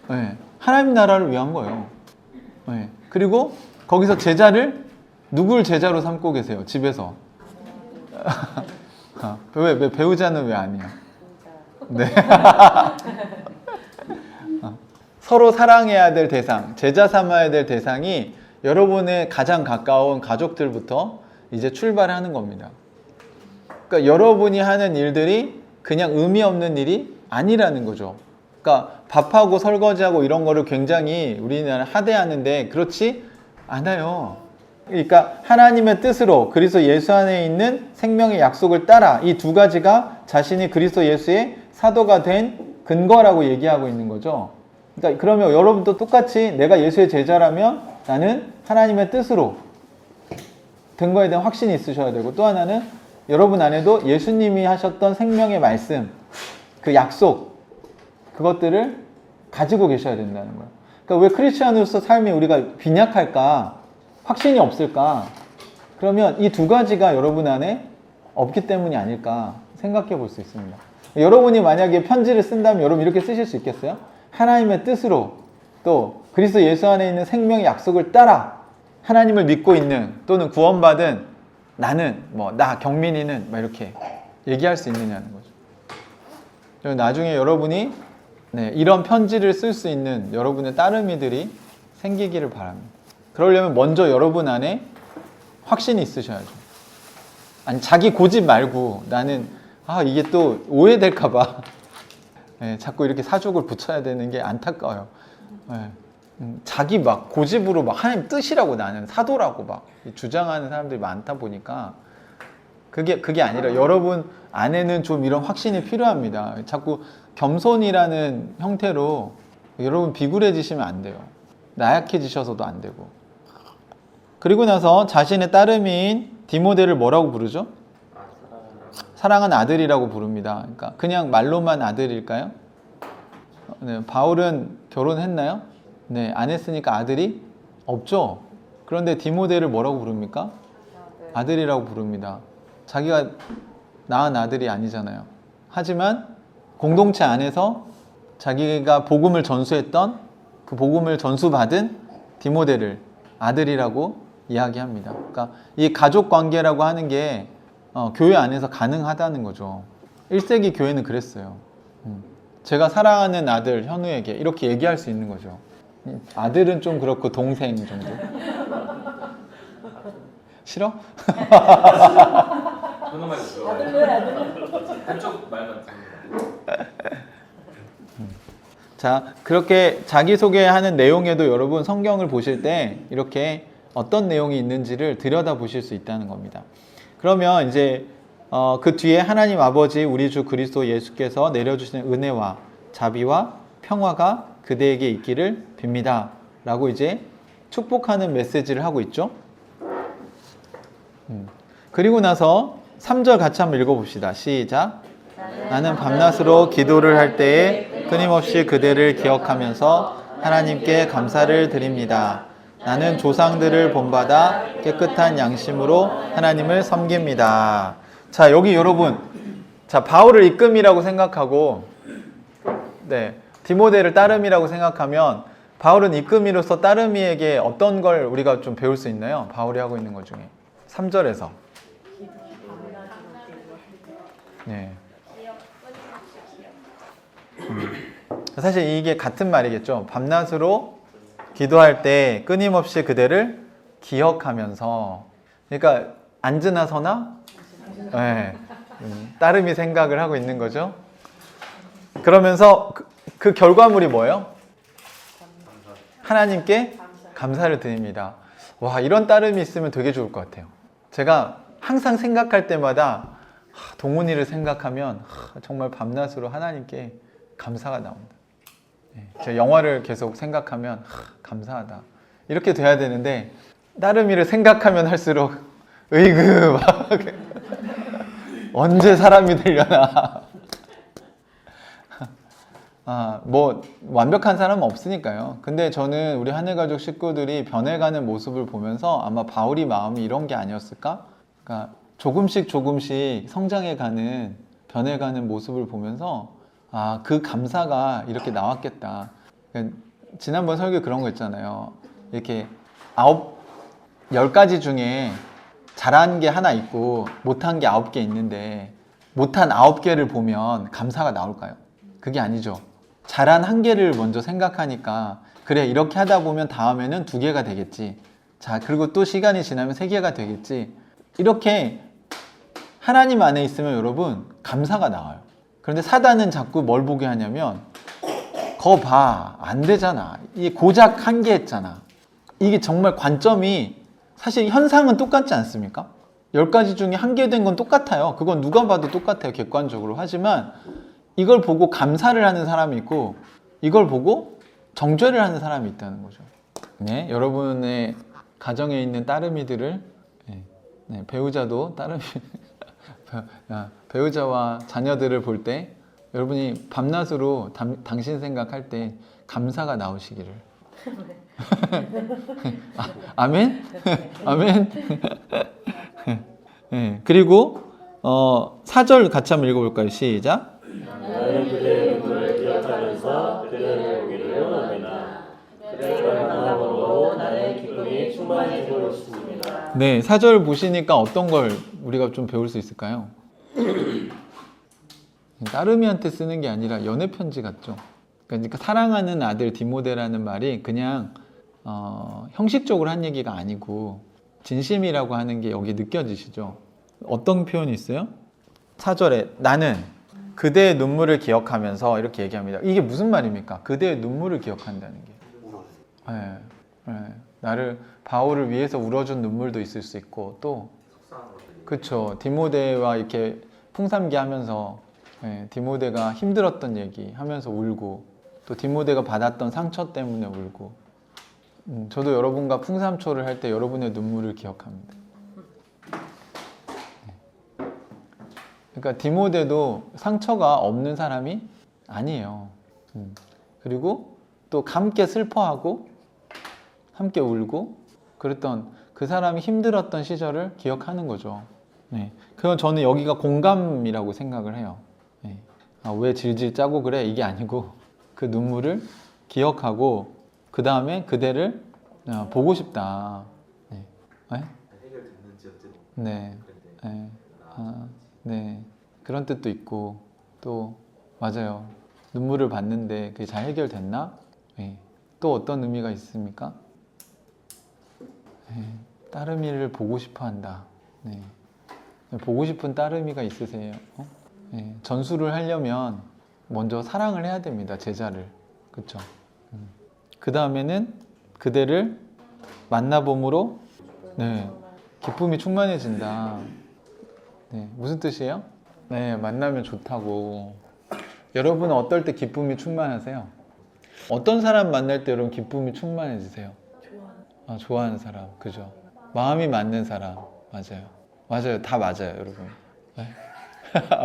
S1: 네, 하나님 나라를 위한 거예요. 네, 그리고 거기서 제자를 누굴 제자로 삼고 계세요? 집에서. 왜 배우자는 왜 아니야? 네. 서로 사랑해야 될 대상, 제자 삼아야 될 대상이 여러분의 가장 가까운 가족들부터 이제 출발하는 겁니다. 그러니까 여러분이 하는 일들이 그냥 의미 없는 일이 아니라는 거죠. 그러니까 밥하고 설거지하고 이런 거를 굉장히 우리나라 하대하는데 그렇지 않아요. 그러니까 하나님의 뜻으로 그리스도 예수 안에 있는 생명의 약속을 따라 이 두 가지가 자신이 그리스도 예수의 사도가 된 근거라고 얘기하고 있는 거죠. 그러니까 그러면 여러분도 똑같이 내가 예수의 제자라면 나는 하나님의 뜻으로 된 거에 대한 확신이 있으셔야 되고, 또 하나는 여러분 안에도 예수님이 하셨던 생명의 말씀, 그 약속, 그것들을 가지고 계셔야 된다는 거예요. 그러니까 왜 크리스찬으로서 삶이 우리가 빈약할까? 확신이 없을까? 그러면 이 두 가지가 여러분 안에 없기 때문이 아닐까 생각해 볼 수 있습니다. 여러분이 만약에 편지를 쓴다면 여러분 이렇게 쓰실 수 있겠어요? 하나님의 뜻으로, 또 그리스도 예수 안에 있는 생명의 약속을 따라 하나님을 믿고 있는, 또는 구원받은 나는, 나 경민이는 이렇게 얘기할 수 있느냐는 거죠. 나중에 여러분이 이런 편지를 쓸 수 있는 여러분의 따르미들이 생기기를 바랍니다. 그러려면 먼저 여러분 안에 확신이 있으셔야죠. 아니, 자기 고집 말고 나는 이게 또 오해될까봐 자꾸 이렇게 사족을 붙여야 되는 게 안타까워요. 자기 고집으로 하나님 뜻이라고 나는 사도라고 주장하는 사람들이 많다 보니까 그게 아니라 여러분 안에는 좀 이런 확신이 필요합니다. 자꾸 겸손이라는 형태로 여러분 비굴해지시면 안 돼요. 나약해지셔서도 안 되고. 그리고 나서 자신의 따름인 디모데를 뭐라고 부르죠? 사랑하는 아들이라고 부릅니다. 그러니까 그냥 말로만 아들일까요? 바울은 결혼했나요? 네, 안 했으니까 아들이 없죠. 그런데 디모데를 뭐라고 부릅니까? 아들이라고 부릅니다. 자기가 낳은 아들이 아니잖아요. 하지만 공동체 안에서 자기가 복음을 전수했던, 그 복음을 전수받은 디모데를 아들이라고 이야기합니다. 그러니까 이 가족 관계라고 하는 게 교회 안에서 가능하다는 거죠. 1세기 교회는 그랬어요. 제가 사랑하는 아들 현우에게 이렇게 얘기할 수 있는 거죠. 아들은 좀 그렇고 동생 정도. 싫어?
S3: 현우 말 들어. 한쪽 말만 듣는.
S1: 자, 그렇게 자기소개하는 내용에도 여러분 성경을 보실 때 이렇게 어떤 내용이 있는지를 들여다 보실 수 있다는 겁니다. 그러면 이제 그 뒤에 하나님 아버지 우리 주 그리스도 예수께서 내려주시는 은혜와 자비와 평화가 그대에게 있기를 빕니다 라고 이제 축복하는 메시지를 하고 있죠. 그리고 나서 3절 같이 한번 읽어봅시다. 시작. 나는 밤낮으로 기도를 할 때에 끊임없이 그대를 기억하면서 하나님께 감사를 드립니다. 나는 조상들을 본받아 깨끗한 양심으로 하나님을 섬깁니다. 자, 여기 여러분, 자, 바울을 이끔이라고 생각하고, 디모데를 따름이라고 생각하면, 바울은 이끔이로서 따름이에게 어떤 걸 우리가 좀 배울 수 있나요? 바울이 하고 있는 것 중에 3절에서. 네. 사실 이게 같은 말이겠죠. 밤낮으로 기도할 때 끊임없이 그대를 기억하면서, 그러니까 앉으나 서나 따름이 생각을 하고 있는 거죠. 그러면서 그 결과물이 뭐예요? 하나님께 감사를 드립니다. 와, 이런 따름이 있으면 되게 좋을 것 같아요. 제가 항상 생각할 때마다 동훈이를 생각하면 정말 밤낮으로 하나님께 감사가 나옵니다. 제가 영화를 계속 생각하면 감사하다 이렇게 돼야 되는데, 따름이를 생각하면 할수록 으이그 언제 사람이 되려나 뭐 완벽한 사람은 없으니까요. 근데 저는 우리 하늘가족 식구들이 변해가는 모습을 보면서 아마 바울이 마음이 이런 게 아니었을까? 그러니까 조금씩 성장해가는, 변해가는 모습을 보면서 그 감사가 이렇게 나왔겠다. 그러니까 지난번 설교 그런 거 있잖아요. 이렇게 10가지 중에 잘한 게 하나 있고 못한 게 9개 있는데 못한 9개를 보면 감사가 나올까요? 그게 아니죠. 잘한 1개를 먼저 생각하니까 그래, 이렇게 하다 보면 다음에는 2개가 되겠지. 자, 그리고 또 시간이 지나면 3개가 되겠지. 이렇게 하나님 안에 있으면 여러분 감사가 나와요. 그런데 사단은 자꾸 뭘 보게 하냐면 거 봐, 안 되잖아. 이게 고작 1개 했잖아. 이게 정말 관점이 사실 현상은 똑같지 않습니까? 10가지 중에 1개 된 건 똑같아요. 그건 누가 봐도 똑같아요, 객관적으로. 하지만 이걸 보고 감사를 하는 사람이 있고 이걸 보고 정죄를 하는 사람이 있다는 거죠. 네, 여러분의 가정에 있는 따르미들을 배우자도 배우자와 자녀들을 볼 때 여러분이 밤낮으로 당신 생각할 때 감사가 나오시기를. 아멘? 아멘? 네, 그리고 4절 같이 한번 읽어볼까요? 시작.
S4: 나는 그대의 눈물을 기억하면서 그대를 보기를 원합니다. 그대를 만남으로 나의 기쁨이 충만해지고 있습니다.
S1: 네, 4절 보시니까 어떤 걸 우리가 좀 배울 수 있을까요? 따르미한테 쓰는 게 아니라 연애 편지 같죠. 그러니까 사랑하는 아들 디모데라는 말이 그냥 형식적으로 한 얘기가 아니고 진심이라고 하는 게 여기 느껴지시죠? 어떤 표현이 있어요? 4절에 나는 그대의 눈물을 기억하면서 이렇게 얘기합니다. 이게 무슨 말입니까? 그대의 눈물을 기억한다는 게. 나를 바울을 위해서 울어준 눈물도 있을 수 있고 또 그렇죠. 디모데와 이렇게 풍삼기 하면서 디모데가 힘들었던 얘기 하면서 울고 또 디모데가 받았던 상처 때문에 울고 저도 여러분과 풍삼초를 할 때 여러분의 눈물을 기억합니다. 그러니까 디모데도 상처가 없는 사람이 아니에요. 그리고 또 함께 슬퍼하고 함께 울고 그랬던 그 사람이 힘들었던 시절을 기억하는 거죠. 네. 그건 저는 여기가 공감이라고 생각을 해요. 네. 왜 질질 짜고 그래? 이게 아니고 그 눈물을 기억하고 그 다음에 그대를 보고 싶다. 네. 네?
S3: 해결됐는지 어쨌든.
S1: 네. 네. 네. 그런 뜻도 있고 또 맞아요. 눈물을 봤는데 그게 잘 해결됐나? 네. 또 어떤 의미가 있습니까? 네. 따르미를 보고 싶어 한다. 네. 보고 싶은 따르미가 있으세요? 네. 전수를 하려면 먼저 사랑을 해야 됩니다. 제자를. 그렇죠? 그 다음에는 그대를 만나봄으로 네. 기쁨이 충만해진다. 네. 무슨 뜻이에요? 네. 만나면 좋다고. 여러분은 어떨 때 기쁨이 충만하세요? 어떤 사람 만날 때 여러분 기쁨이 충만해지세요? 좋아하는 사람, 그죠? 마음이 맞는 사람, 맞아요. 맞아요, 다 맞아요, 여러분. 네?
S2: 사람을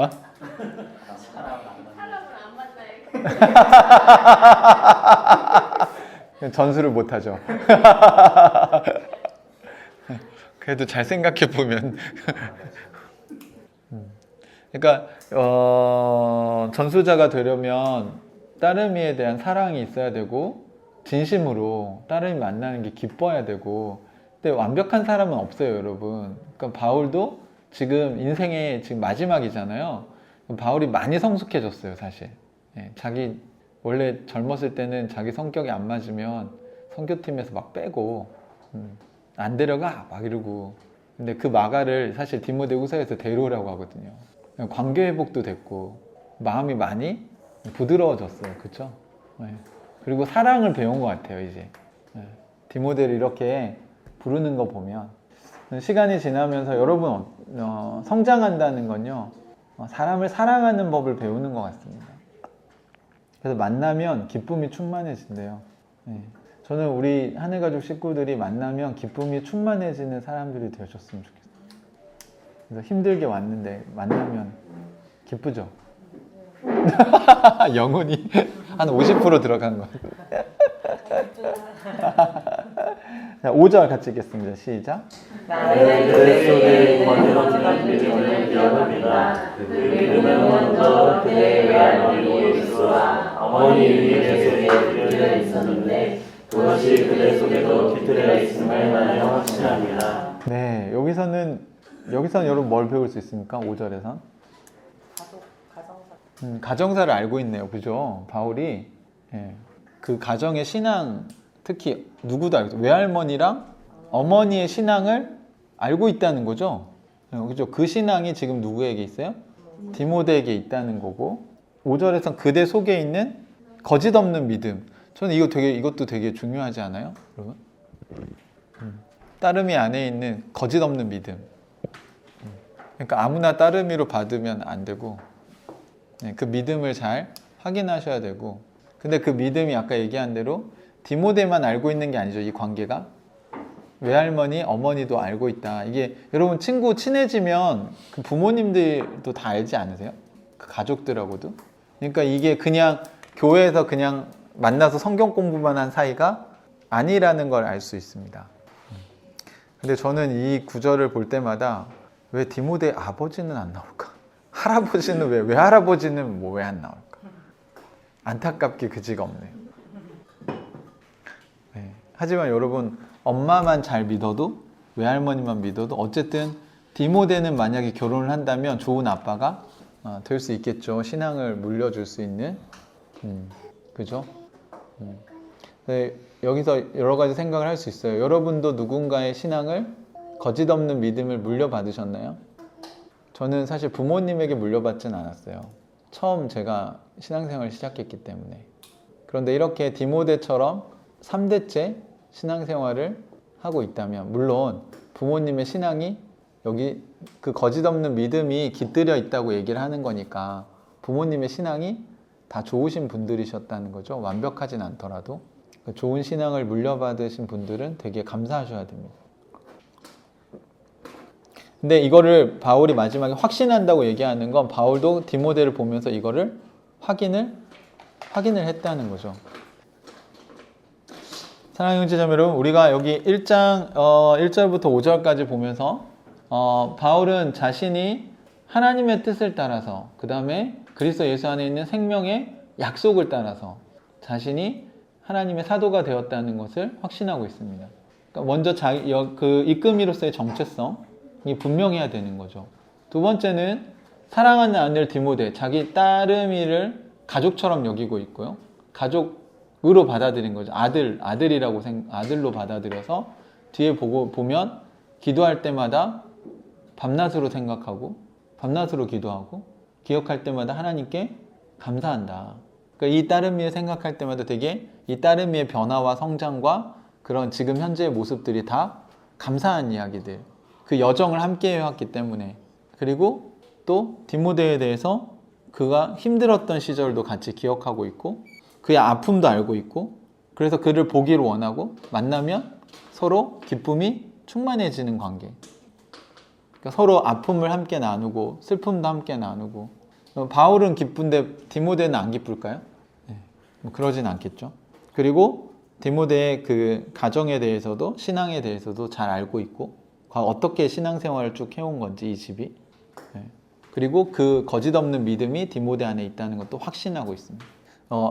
S2: 안 만나요.
S1: 전수를 못하죠. 그래도 잘 생각해 보면, 그러니까 전수자가 되려면 따르미에 대한 사랑이 있어야 되고 진심으로 따르미 만나는 게 기뻐야 되고. 근데 완벽한 사람은 없어요, 여러분. 그러니까 바울도 지금 인생의 지금 마지막이잖아요. 바울이 많이 성숙해졌어요, 사실. 자기 원래 젊었을 때는 자기 성격이 안 맞으면 선교팀에서 막 빼고 안 데려가 막 이러고. 근데 그 마가를 사실 디모데후서에서 데려오라고 하거든요. 관계 회복도 됐고 마음이 많이 부드러워졌어요, 그렇죠? 그리고 사랑을 배운 것 같아요, 이제. 디모데를 이렇게 부르는 거 보면 시간이 지나면서 여러분 성장한다는 건요, 사람을 사랑하는 법을 배우는 것 같습니다. 그래서 만나면 기쁨이 충만해진대요. 저는 우리 하늘가족 식구들이 만나면 기쁨이 충만해지는 사람들이 되셨으면 좋겠어요. 그래서 힘들게 왔는데 만나면 기쁘죠? 영혼이 한 50% 들어간 거. 자, 5절 같이 읽겠습니다. 시작.
S2: 나의
S4: 그대 속에 거짓없는 믿음을 기억합니다. 그 믿음은 먼저 그대의 외할머니 예수와 어머니 유리에 속에 깃들여 있었는데 그것이 그대 속에도 깃들여 있음을 나는 확신합니다.
S1: 네, 여기서는 여러분 뭘 배울 수 있습니까? 5절에선 가정사를 알고 있네요. 그죠? 바울이 예, 그 가정의 신앙, 특히 누구도 알고 있어요. 외할머니랑 어머니의 신앙을 알고 있다는 거죠. 그죠? 그 신앙이 지금 누구에게 있어요? 디모데에게 있다는 거고, 5절에선 그대 속에 있는 거짓 없는 믿음. 저는 이것도 되게 중요하지 않아요? 여러분? 따름이 안에 있는 거짓 없는 믿음. 그러니까 아무나 따름이로 받으면 안 되고, 그 믿음을 잘 확인하셔야 되고, 근데 그 믿음이 아까 얘기한 대로 디모데만 알고 있는 게 아니죠. 이 관계가 외할머니, 어머니도 알고 있다. 이게 여러분 친해지면 그 부모님들도 다 알지 않으세요? 그 가족들하고도. 그러니까 이게 그냥 교회에서 그냥 만나서 성경 공부만 한 사이가 아니라는 걸 알 수 있습니다. 근데 저는 이 구절을 볼 때마다 왜 디모데 아버지는 안 나올까? 할아버지는 왜 할아버지는 왜 안 나올까? 안타깝게 그지가 없네요. 네. 하지만 여러분 엄마만 잘 믿어도 외할머니만 믿어도 어쨌든 디모데는 만약에 결혼을 한다면 좋은 아빠가 될 수 있겠죠. 신앙을 물려줄 수 있는 그죠? 네, 여기서 여러 가지 생각을 할 수 있어요. 여러분도 누군가의 신앙을 거짓 없는 믿음을 물려받으셨나요? 저는 사실 부모님에게 물려받진 않았어요. 처음 제가 신앙생활을 시작했기 때문에. 그런데 이렇게 디모데처럼 3대째 신앙생활을 하고 있다면, 물론 부모님의 신앙이 여기 그 거짓 없는 믿음이 깃들여 있다고 얘기를 하는 거니까 부모님의 신앙이 다 좋으신 분들이셨다는 거죠. 완벽하진 않더라도. 좋은 신앙을 물려받으신 분들은 되게 감사하셔야 됩니다. 근데 이거를 바울이 마지막에 확신한다고 얘기하는 건 바울도 디모데를 보면서 이거를 확인을 했다는 거죠. 사랑하는 형제자매 여러분, 우리가 여기 1장 1절부터 5절까지 보면서 바울은 자신이 하나님의 뜻을 따라서, 그 다음에 그리스도 예수 안에 있는 생명의 약속을 따라서 자신이 하나님의 사도가 되었다는 것을 확신하고 있습니다. 그러니까 먼저 그 이끄미로서의 정체성이 분명해야 되는 거죠. 두 번째는 사랑하는 아들 디모데, 자기 따르미를 가족처럼 여기고 있고요. 가족으로 받아들인 거죠. 아들로 받아들여서 뒤에 보면 기도할 때마다 밤낮으로 생각하고 밤낮으로 기도하고 기억할 때마다 하나님께 감사한다. 그러니까 이 따르미를 생각할 때마다 되게 이 따르미의 변화와 성장과 그런 지금 현재의 모습들이 다 감사한 이야기들, 그 여정을 함께 해왔기 때문에, 그리고 또 디모데에 대해서 그가 힘들었던 시절도 같이 기억하고 있고 그의 아픔도 알고 있고, 그래서 그를 보기를 원하고 만나면 서로 기쁨이 충만해지는 관계. 그러니까 서로 아픔을 함께 나누고 슬픔도 함께 나누고. 바울은 기쁜데 디모데는 안 기쁠까요? 네, 그러진 않겠죠. 그리고 디모데의 그 가정에 대해서도 신앙에 대해서도 잘 알고 있고 어떻게 신앙생활을 쭉 해온 건지 이 집이. 네. 그리고 그 거짓 없는 믿음이 디모데 안에 있다는 것도 확신하고 있습니다.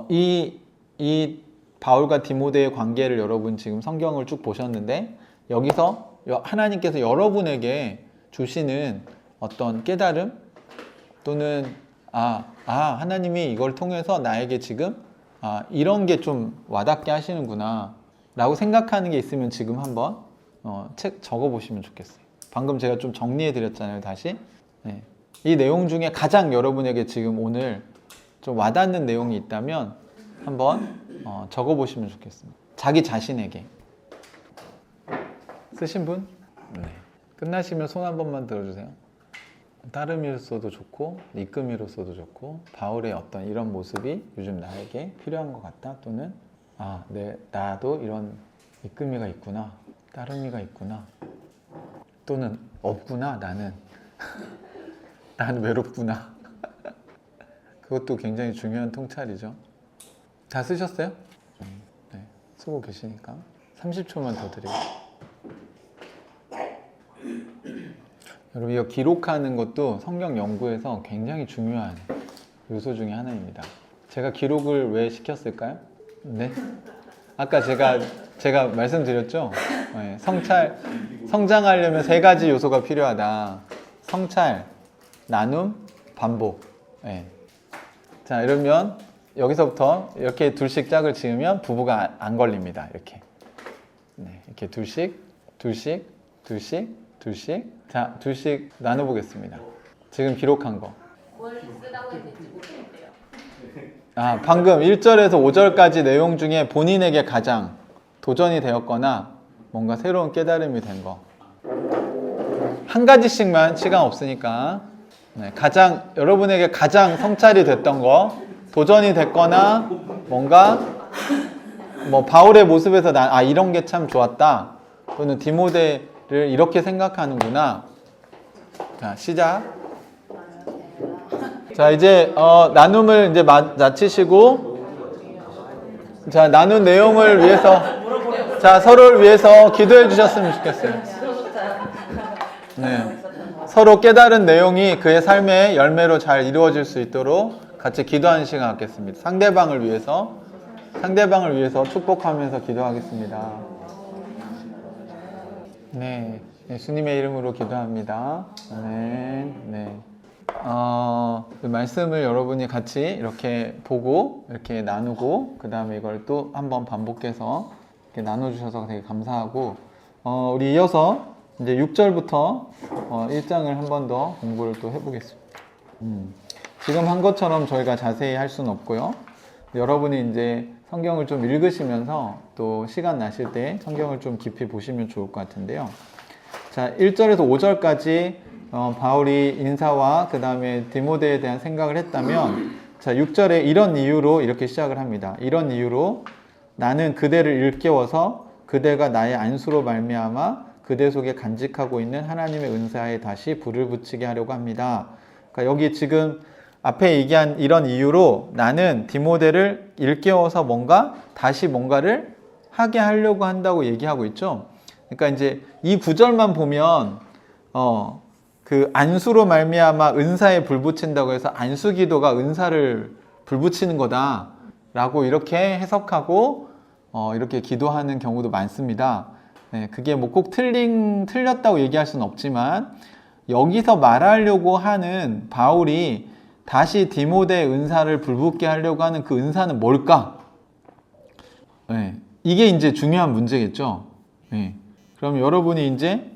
S1: 이 바울과 디모데의 관계를 여러분 지금 성경을 쭉 보셨는데, 여기서 하나님께서 여러분에게 주시는 어떤 깨달음 또는 하나님이 이걸 통해서 나에게 지금 이런 게 좀 와닿게 하시는구나 라고 생각하는 게 있으면 지금 한번 책 적어보시면 좋겠어요. 방금 제가 좀 정리해 드렸잖아요. 다시. 네. 이 내용 중에 가장 여러분에게 지금 오늘 좀 와닿는 내용이 있다면 한번 적어보시면 좋겠습니다. 자기 자신에게. 쓰신 분? 네. 끝나시면 손 한 번만 들어주세요. 따르미로서도 좋고 이끄미로서도 좋고 바울의 어떤 이런 모습이 요즘 나에게 필요한 것 같다, 또는 나도 이런 이끄미가 있구나, 따르미가 있구나, 또는 없구나, 나는 외롭구나. 그것도 굉장히 중요한 통찰이죠. 다 쓰셨어요? 네, 쓰고 계시니까 30초만 더 드려요. 여러분 이거 기록하는 것도 성경 연구에서 굉장히 중요한 요소 중에 하나입니다. 제가 기록을 왜 시켰을까요? 네? 아까 제가 말씀드렸죠? 네, 성장하려면 3가지 요소가 필요하다. 성찰, 나눔, 반복. 네. 자, 이러면 여기서부터 이렇게 둘씩 짝을 지으면 부부가 안 걸립니다. 이렇게. 네, 이렇게 둘씩. 자, 둘씩 나눠보겠습니다. 지금 기록한 거.
S2: 뭘 쓰라고 했는지 모르겠대요.
S1: 아, 방금 1절에서 5절까지 내용 중에 본인에게 가장 도전이 되었거나 뭔가 새로운 깨달음이 된 거. 한 가지씩만, 시간 없으니까. 네, 여러분에게 가장 성찰이 됐던 거, 도전이 됐거나 뭔가 바울의 모습에서 이런 게 참 좋았다. 또는 디모데를 이렇게 생각하는구나. 자, 시작. 자, 이제 나눔을 이제 마치시고, 자, 나눈 내용을 위해서, 자, 서로를 위해서 기도해 주셨으면 좋겠어요. 네, 서로 깨달은 내용이 그의 삶의 열매로 잘 이루어질 수 있도록 같이 기도하는 시간 갖겠습니다. 상대방을 위해서 축복하면서 기도하겠습니다. 네, 예수님의 이름으로 기도합니다. 아멘. 네. 그 말씀을 여러분이 같이 이렇게 보고 이렇게 나누고 그 다음에 이걸 또 한번 반복해서 이렇게 나눠주셔서 되게 감사하고 우리 이어서 이제 6절부터 1장을 한 번 더 공부를 또 해보겠습니다. 지금 한 것처럼 저희가 자세히 할 수는 없고요. 여러분이 이제 성경을 좀 읽으시면서 또 시간 나실 때 성경을 좀 깊이 보시면 좋을 것 같은데요. 자, 1절에서 5절까지 바울이 인사와 그 다음에 디모데에 대한 생각을 했다면, 자, 6절에 이런 이유로 이렇게 시작을 합니다. 이런 이유로 나는 그대를 일깨워서 그대가 나의 안수로 말미암아 그대 속에 간직하고 있는 하나님의 은사에 다시 불을 붙이게 하려고 합니다. 그러니까 여기 지금 앞에 얘기한 이런 이유로 나는 디모데를 일깨워서 다시 뭔가를 하게 하려고 한다고 얘기하고 있죠. 그러니까 이제 이 구절만 보면 그 안수로 말미암아 은사에 불 붙인다고 해서 안수 기도가 은사를 불 붙이는 거다라고 이렇게 해석하고 이렇게 기도하는 경우도 많습니다. 네, 그게 뭐 꼭 틀렸다고 얘기할 수는 없지만 여기서 말하려고 하는 바울이 다시 디모데의 은사를 불붙게 하려고 하는 그 은사는 뭘까? 네, 이게 이제 중요한 문제겠죠. 네, 그럼 여러분이 이제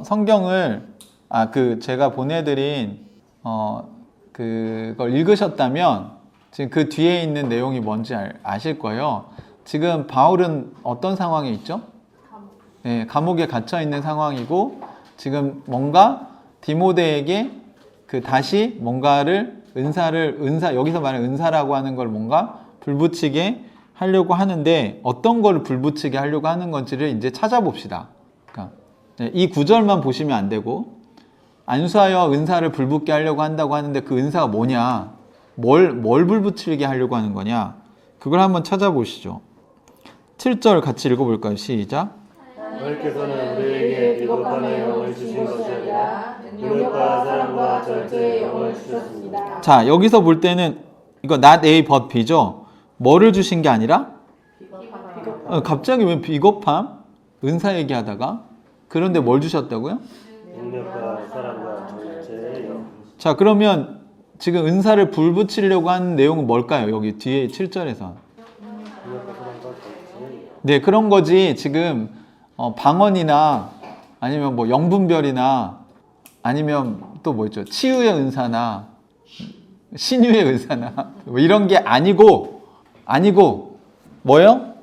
S1: 성경을 제가 보내드린 그걸 읽으셨다면 지금 그 뒤에 있는 내용이 뭔지 아실 거예요. 지금 바울은 어떤 상황에 있죠? 네, 감옥에 갇혀 있는 상황이고 지금 뭔가 디모데에게 다시 뭔가를 여기서 말하는 은사라고 하는 걸 뭔가 불붙이게 하려고 하는데 어떤 걸 불붙이게 하려고 하는 건지를 이제 찾아봅시다. 그러니까 이 구절만 보시면 안 되고 안수하여 은사를 불붙게 하려고 한다고 하는데 그 은사가 뭐냐? 뭘 불붙이게 하려고 하는 거냐? 그걸 한번 찾아보시죠. 7절 같이 읽어볼까요? 시작.
S4: 하나님께서는 우리에게 비겁함의 영을 주신 것이 아니라 능력과 사랑과 절제의 영을 주셨습니다.
S1: 자, 여기서 볼 때는 이거 not A but B죠? 뭐를 주신 게 아니라? 갑자기 왜 비겁함? 은사 얘기하다가? 그런데 뭘 주셨다고요?
S4: 능력과 사랑과 절제의 영.
S1: 자, 그러면 지금 은사를 불붙이려고 하는 내용은 뭘까요? 여기 뒤에 7절에서. 네, 그런 거지. 지금 방언이나 아니면 뭐 영분별이나 아니면 또 뭐 있죠? 치유의 은사나 신유의 은사나 뭐 이런 게 아니고 뭐요?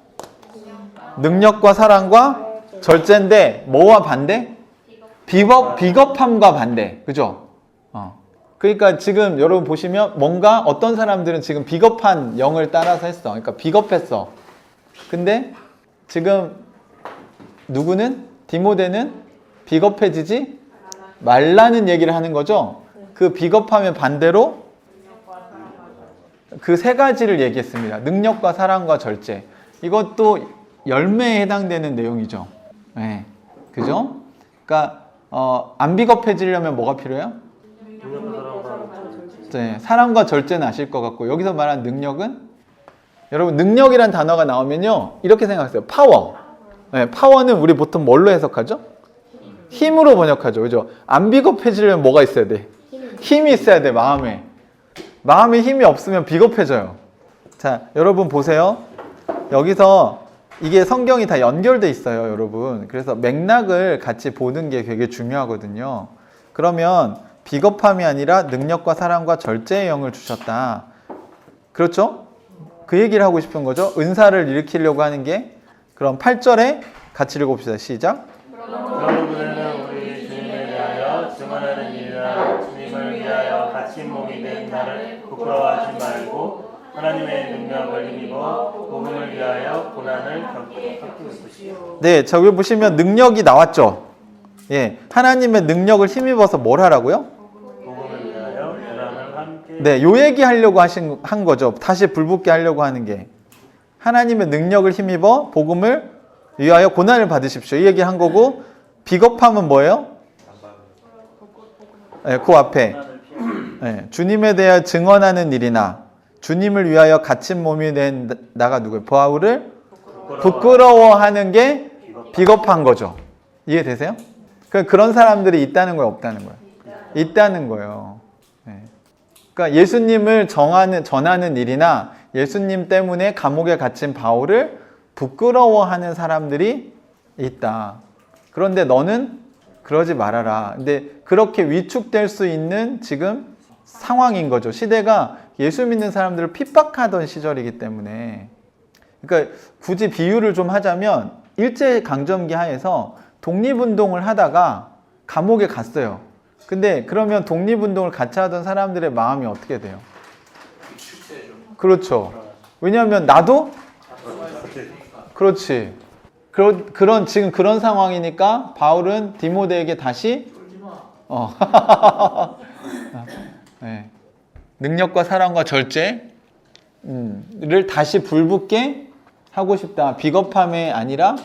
S1: 능력과 사랑과 절제인데 뭐와 반대? 비겁함과 반대. 그죠? 그러니까 지금 여러분 보시면 뭔가 어떤 사람들은 지금 비겁한 영을 따라서 했어. 그러니까 비겁했어. 근데 지금 누구는? 디모데는 비겁해지지 말라는 얘기를 하는 거죠. 그 비겁함의 반대로 그 세 가지를 얘기했습니다. 능력과 사랑과 절제. 이것도 열매에 해당되는 내용이죠. 네. 그죠? 그러니까 안 비겁해지려면 뭐가 필요해요? 네, 사랑과 절제는 아실 것 같고, 여기서 말한 능력은, 여러분 능력이란 단어가 나오면요 이렇게 생각하세요. 파워. 네, 파워는 우리 보통 뭘로 해석하죠? 힘으로 번역하죠. 그죠? 안 비겁해지려면 뭐가 있어야 돼? 힘이 있어야 돼. 마음에 힘이 없으면 비겁해져요. 자, 여러분 보세요. 여기서 이게 성경이 다 연결돼 있어요, 여러분. 그래서 맥락을 같이 보는 게 되게 중요하거든요. 그러면 비겁함이 아니라 능력과 사랑과 절제의 영을 주셨다. 그렇죠? 그 얘기를 하고 싶은 거죠. 은사를 일으키려고 하는 게. 그럼 8절에 같이 읽어봅시다. 시작.
S4: 여러분은 우리 주님에 대하여 증언하는 일이나 주님을 위하여 갇힌 몸이 된 나를 부끄러워하지 말고 하나님의 능력을 힘입어 복음을 위하여 고난을 겪고 있으시오.
S1: 네, 저기 보시면 능력이 나왔죠. 예, 하나님의 능력을 힘입어서 뭘 하라고요?
S4: 복음을 위하여 고난을 함께.
S1: 네, 요 얘기 하려고 한 거죠. 다시 불붙게 하려고 하는 게. 하나님의 능력을 힘입어 복음을 위하여 고난을 받으십시오. 이 얘기 한 거고, 비겁함은 뭐예요? 네, 그 앞에. 네, 주님에 대하여 증언하는 일이나 주님을 위하여 갇힌 몸이 된 나가 누구예요? 바울을 부끄러워하는 게 비겁한 거죠. 이해되세요? 그런 사람들이 있다는 거예요, 없다는 거예요? 있다는 거예요. 네. 그러니까 예수님을 전하는 일이나 예수님 때문에 감옥에 갇힌 바울을 부끄러워하는 사람들이 있다. 그런데 너는 그러지 말아라. 근데 그렇게 위축될 수 있는 지금 상황인 거죠. 시대가 예수 믿는 사람들을 핍박하던 시절이기 때문에. 그러니까 굳이 비유를 좀 하자면 일제강점기 하에서 독립운동을 하다가 감옥에 갔어요. 근데 그러면 독립운동을 같이 하던 사람들의 마음이 어떻게 돼요? 그렇죠. 왜냐하면 나도 그렇지. 지금 그런 상황이니까 바울은 디모데에게 다시 네. 능력과 사랑과 절제를 다시 불붙게 하고 싶다. 비겁함이 아니라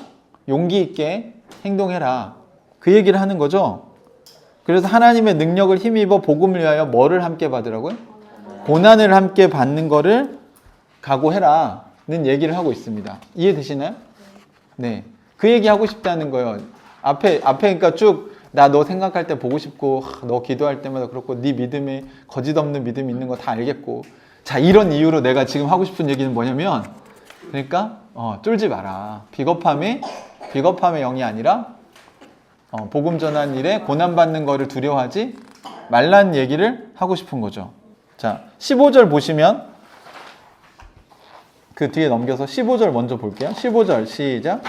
S1: 용기 있게 행동해라. 그 얘기를 하는 거죠. 그래서 하나님의 능력을 힘입어 복음을 위하여 뭐를 함께 받으라고요? 고난을 함께 받는 거를 각오해라 는 얘기를 하고 있습니다. 이해되시나요? 네. 그 얘기 하고 싶다는 거예요. 앞에 그러니까 쭉 나 너 생각할 때 보고 싶고 너 기도할 때마다 그렇고 네 믿음에 거짓 없는 믿음이 있는 거 다 알겠고 자 이런 이유로 내가 지금 하고 싶은 얘기는 뭐냐면 그러니까 쫄지 마라. 비겁함의 영이 아니라 복음 전한 일에 고난받는 거를 두려워하지 말라는 얘기를 하고 싶은 거죠. 자 15절 보시면 그 뒤에 넘겨서 15절 먼저 볼게요. 15절 시작.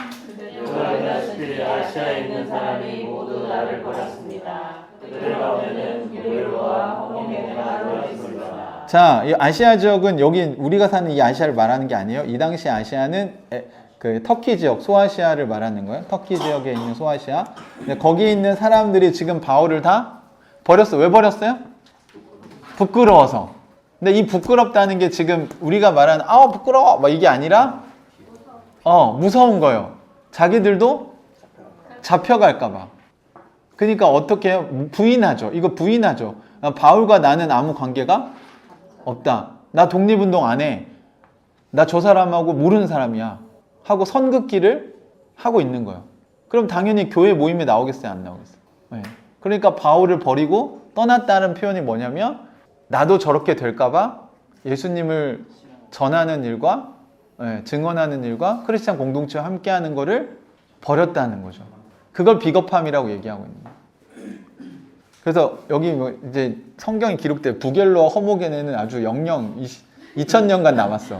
S4: 알다시피 아시아에 있는 사람이 모두 나를 버렸습니다. 그들 가운데는 유대와 홍해가 들어있습니다.
S1: 자, 이 아시아 지역은 여기 우리가 사는 이 아시아를 말하는 게 아니에요. 이 당시 아시아는 그 터키 지역, 소아시아를 말하는 거예요. 터키 지역에 있는 소아시아. 근데 거기 있는 사람들이 지금 바울을 다 버렸어. 왜 버렸어요? 부끄러워서. 근데 이 부끄럽다는 게 지금 우리가 말하는 부끄러워 막 이게 아니라 무서운 거예요. 자기들도 잡혀갈까 봐. 그러니까 어떻게 해요? 부인하죠. 이거 부인하죠. 바울과 나는 아무 관계가 없다. 나 독립운동 안 해. 나 저 사람하고 모르는 사람이야. 하고 선긋기를 하고 있는 거예요. 그럼 당연히 교회 모임에 나오겠어요? 안 나오겠어요? 네. 그러니까 바울을 버리고 떠났다는 표현이 뭐냐면 나도 저렇게 될까 봐 예수님을 전하는 일과 증언하는 일과 크리스찬 공동체와 함께하는 거를 버렸다는 거죠. 그걸 비겁함이라고 얘기하고 있는 거예요. 그래서 여기 이제 성경이 기록돼 부겔로와 허모게네는 아주 영영 2000년간 남았어.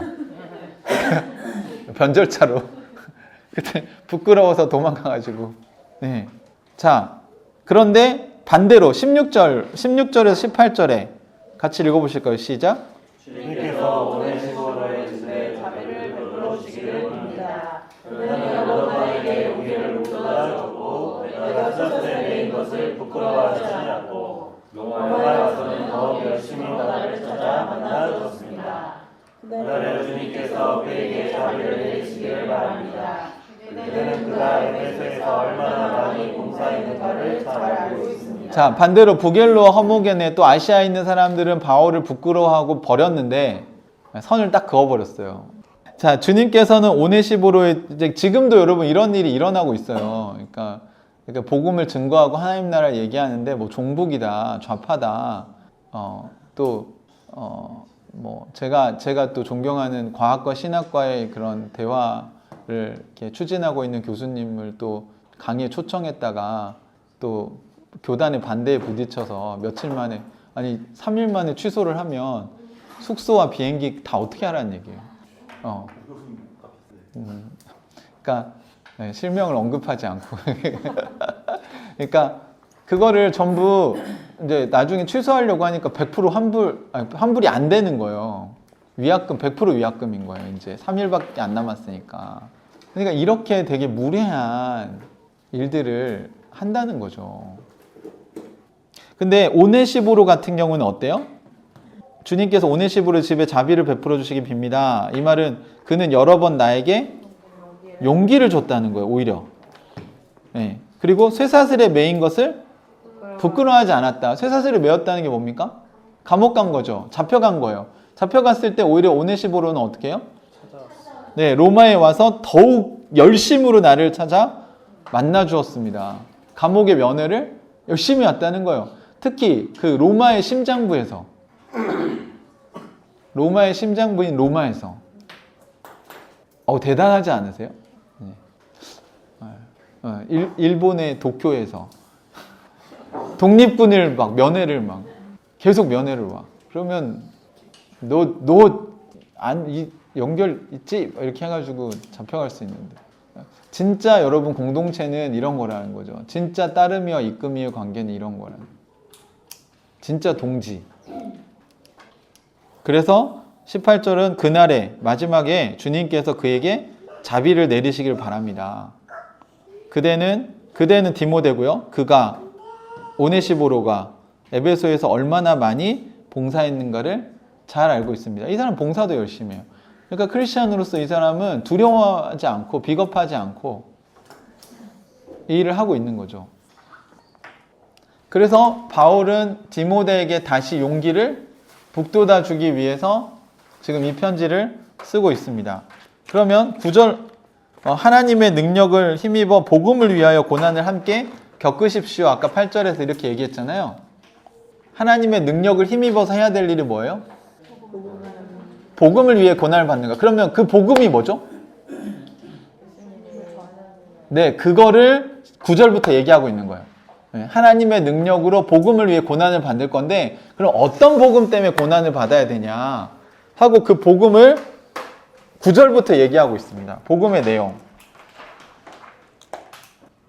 S1: 변절차로. 그때 부끄러워서 도망가가지고. 네. 자, 그런데 반대로 16절에서 18절에 같이 읽어보실까요? 시작.
S4: 주님께서 오네시모로의 집에 자비를 베풀어 주시기를 빕니다. 그는 너희에게 우리를 목도다 줬고 내가 찢어져 내린 것을 부끄러워하지 않고 로마에 와서는 더욱 열심히 나를 찾아 만나 주었습니다. 그날에 주님께서 그에게 자비를 내리시기를 바랍니다. 그때는 그가 에베소에서 얼마나 많이 봉사했는가를 잘 알고 있습니다.
S1: 자, 반대로 부겔로와 허모겐에 또 아시아에 있는 사람들은 바울을 부끄러워하고 버렸는데 선을 딱 그어버렸어요. 자, 주님께서는 오네시보로의 이제 지금도 여러분 이런 일이 일어나고 있어요. 그러니까 복음을 증거하고 하나님 나라를 얘기하는데 뭐 종북이다, 좌파다, 뭐 제가 또 존경하는 과학과 신학과의 그런 대화를 이렇게 추진하고 있는 교수님을 또 강의에 초청했다가 또 교단의 반대에 부딪혀서 며칠 만에, 아니 3일 만에 취소를 하면 숙소와 비행기 다 어떻게 하라는 얘기예요. 그러니까 실명을 언급하지 않고 그러니까 그거를 전부 이제 나중에 취소하려고 하니까 100% 환불이 안 되는 거예요. 위약금 100% 위약금인 거예요. 이제 3일밖에 안 남았으니까. 그러니까 이렇게 되게 무례한 일들을 한다는 거죠. 근데 오네시보로 같은 경우는 어때요? 주님께서 오네시보로 집에 자비를 베풀어 주시기 빕니다. 이 말은 그는 여러 번 나에게 용기를 줬다는 거예요. 오히려. 네. 그리고 쇠사슬에 매인 것을 부끄러워하지 않았다. 쇠사슬에 매였다는 게 뭡니까? 감옥 간 거죠. 잡혀간 거예요. 잡혀갔을 때 오히려 오네시보로는 어떻게 해요? 네, 로마에 와서 더욱 열심으로 나를 찾아 만나 주었습니다. 감옥의 면회를 열심히 왔다는 거예요. 특히 그 로마의 심장부에서, 로마의 심장부인 로마에서. 대단하지 않으세요? 네. 일본의 도쿄에서 독립군을 막 면회를 막 계속 면회를 와. 그러면 연결 있지? 이렇게 해가지고 잡혀갈 수 있는데. 진짜 여러분 공동체는 이런 거라는 거죠. 진짜 따름이와 이끔이의 관계는 이런 거라는 거예요. 진짜 동지. 그래서 18절은 그날에 마지막에 주님께서 그에게 자비를 내리시길 바랍니다. 그대는 디모데고요. 그가 오네시보로가 에베소에서 얼마나 많이 봉사했는가를 잘 알고 있습니다. 이 사람 봉사도 열심히 해요. 그러니까 크리스찬으로서 이 사람은 두려워하지 않고 비겁하지 않고 이 일을 하고 있는 거죠. 그래서 바울은 디모데에게 다시 용기를 북돋아 주기 위해서 지금 이 편지를 쓰고 있습니다. 그러면 9절 하나님의 능력을 힘입어 복음을 위하여 고난을 함께 겪으십시오. 아까 8절에서 이렇게 얘기했잖아요. 하나님의 능력을 힘입어서 해야 될 일이 뭐예요? 복음을 위해 고난을 받는 거. 그러면 그 복음이 뭐죠? 네, 그거를 9절부터 얘기하고 있는 거예요. 하나님의 능력으로 복음을 위해 고난을 받을 건데, 그럼 어떤 복음 때문에 고난을 받아야 되냐 하고 그 복음을 9절부터 얘기하고 있습니다. 복음의 내용.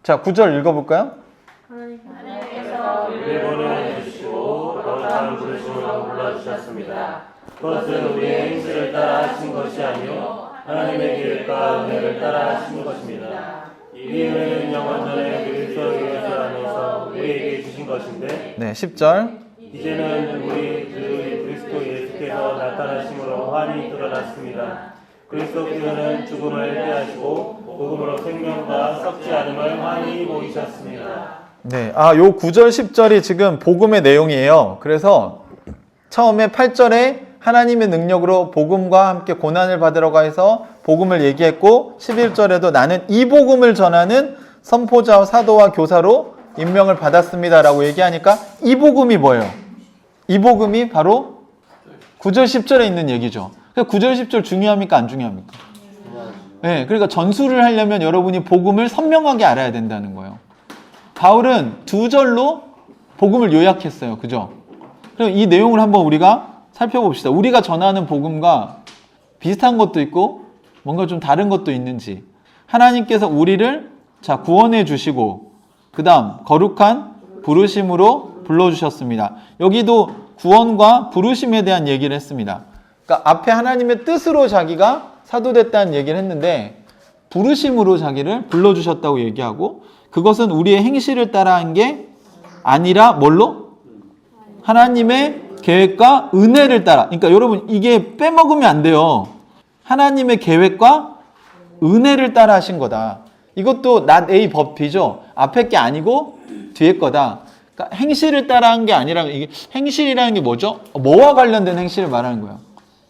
S1: 자, 9절 읽어볼까요?
S2: 하나님께서
S4: 우리를 보내주시고 거룩한 부르심으로 불러주셨습니다. 그것은 우리의 행실을 따라 하신 것이 아니요 하나님의 계획과 은혜를 따라 하신 것입니다. 이 은혜는 영원전에 그리스도 예수 안에서 우리에게 주신 것인데,
S1: 네, 10절.
S4: 이제는 우리 주 그리스도 예수께서 나타나심으로 환히 드러났습니다. 그리스도께서는 죽음을 패하시고 복음으로 생명과 썩지 않음을 환히 보이셨습니다.
S1: 네, 요 9절, 10절이 지금 복음의 내용이에요. 그래서 처음에 8절에 하나님의 능력으로 복음과 함께 고난을 받으러 가서 복음을 얘기했고, 11절에도 나는 이 복음을 전하는 선포자와 사도와 교사로 임명을 받았습니다 라고 얘기하니까 이 복음이 뭐예요? 이 복음이 바로 9절, 10절에 있는 얘기죠. 9절, 10절 중요합니까? 안 중요합니까? 네, 그러니까 전수를 하려면 여러분이 복음을 선명하게 알아야 된다는 거예요. 바울은 2절로 복음을 요약했어요. 그죠? 그럼 이 내용을 한번 우리가 살펴봅시다. 우리가 전하는 복음과 비슷한 것도 있고 뭔가 좀 다른 것도 있는지. 하나님께서 우리를 구원해 주시고 그 다음 거룩한 부르심으로 불러주셨습니다. 여기도 구원과 부르심에 대한 얘기를 했습니다. 그러니까 앞에 하나님의 뜻으로 자기가 사도됐다는 얘기를 했는데 부르심으로 자기를 불러주셨다고 얘기하고, 그것은 우리의 행실을 따라한 게 아니라 뭘로? 하나님의 계획과 은혜를 따라. 그러니까 여러분 이게 빼먹으면 안 돼요. 하나님의 계획과 은혜를 따라 하신 거다. 이것도 not A 법이죠. 앞에 게 아니고 뒤에 거다. 그러니까 행실을 따라한 게 아니라 이게 행실이라는 게 뭐죠? 뭐와 관련된 행실을 말하는 거예요.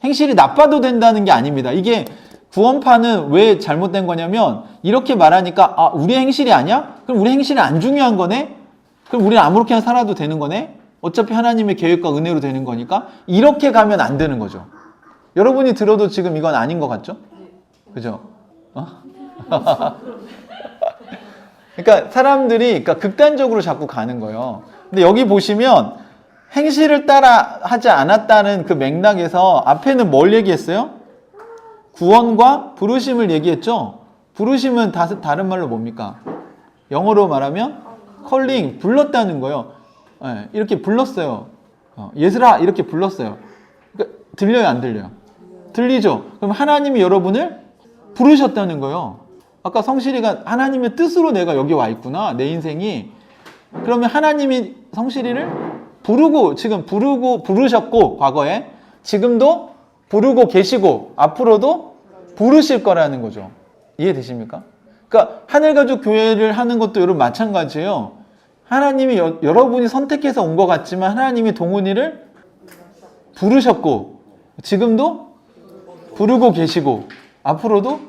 S1: 행실이 나빠도 된다는 게 아닙니다. 이게 구원파는 왜 잘못된 거냐면 이렇게 말하니까 아, 우리 행실이 아니야? 그럼 우리 행실이 안 중요한 거네? 그럼 우리는 아무렇게나 살아도 되는 거네? 어차피 하나님의 계획과 은혜로 되는 거니까 이렇게 가면 안 되는 거죠. 여러분이 들어도 지금 이건 아닌 것 같죠? 그죠? 그러니까 사람들이 그러니까 극단적으로 자꾸 가는 거예요. 근데 여기 보시면 행실을 따라 하지 않았다는 그 맥락에서 앞에는 뭘 얘기했어요? 구원과 부르심을 얘기했죠? 부르심은 다른 말로 뭡니까? 영어로 말하면 calling, 불렀다는 거예요. 네, 이렇게 불렀어요. 예슬아 이렇게 불렀어요. 그러니까 들려요, 안 들려요? 들리죠? 그럼 하나님이 여러분을 부르셨다는 거예요. 아까 성실이가 하나님의 뜻으로 내가 여기 와 있구나, 내 인생이. 그러면 하나님이 성실이를 지금 부르셨고, 과거에 지금도 부르고 계시고 앞으로도 부르실 거라는 거죠. 이해되십니까? 그러니까 하늘가족교회를 하는 것도 여러분 마찬가지예요. 하나님이 여러분이 선택해서 온 것 같지만 하나님이 동훈이를 부르셨고 지금도 부르고 계시고 앞으로도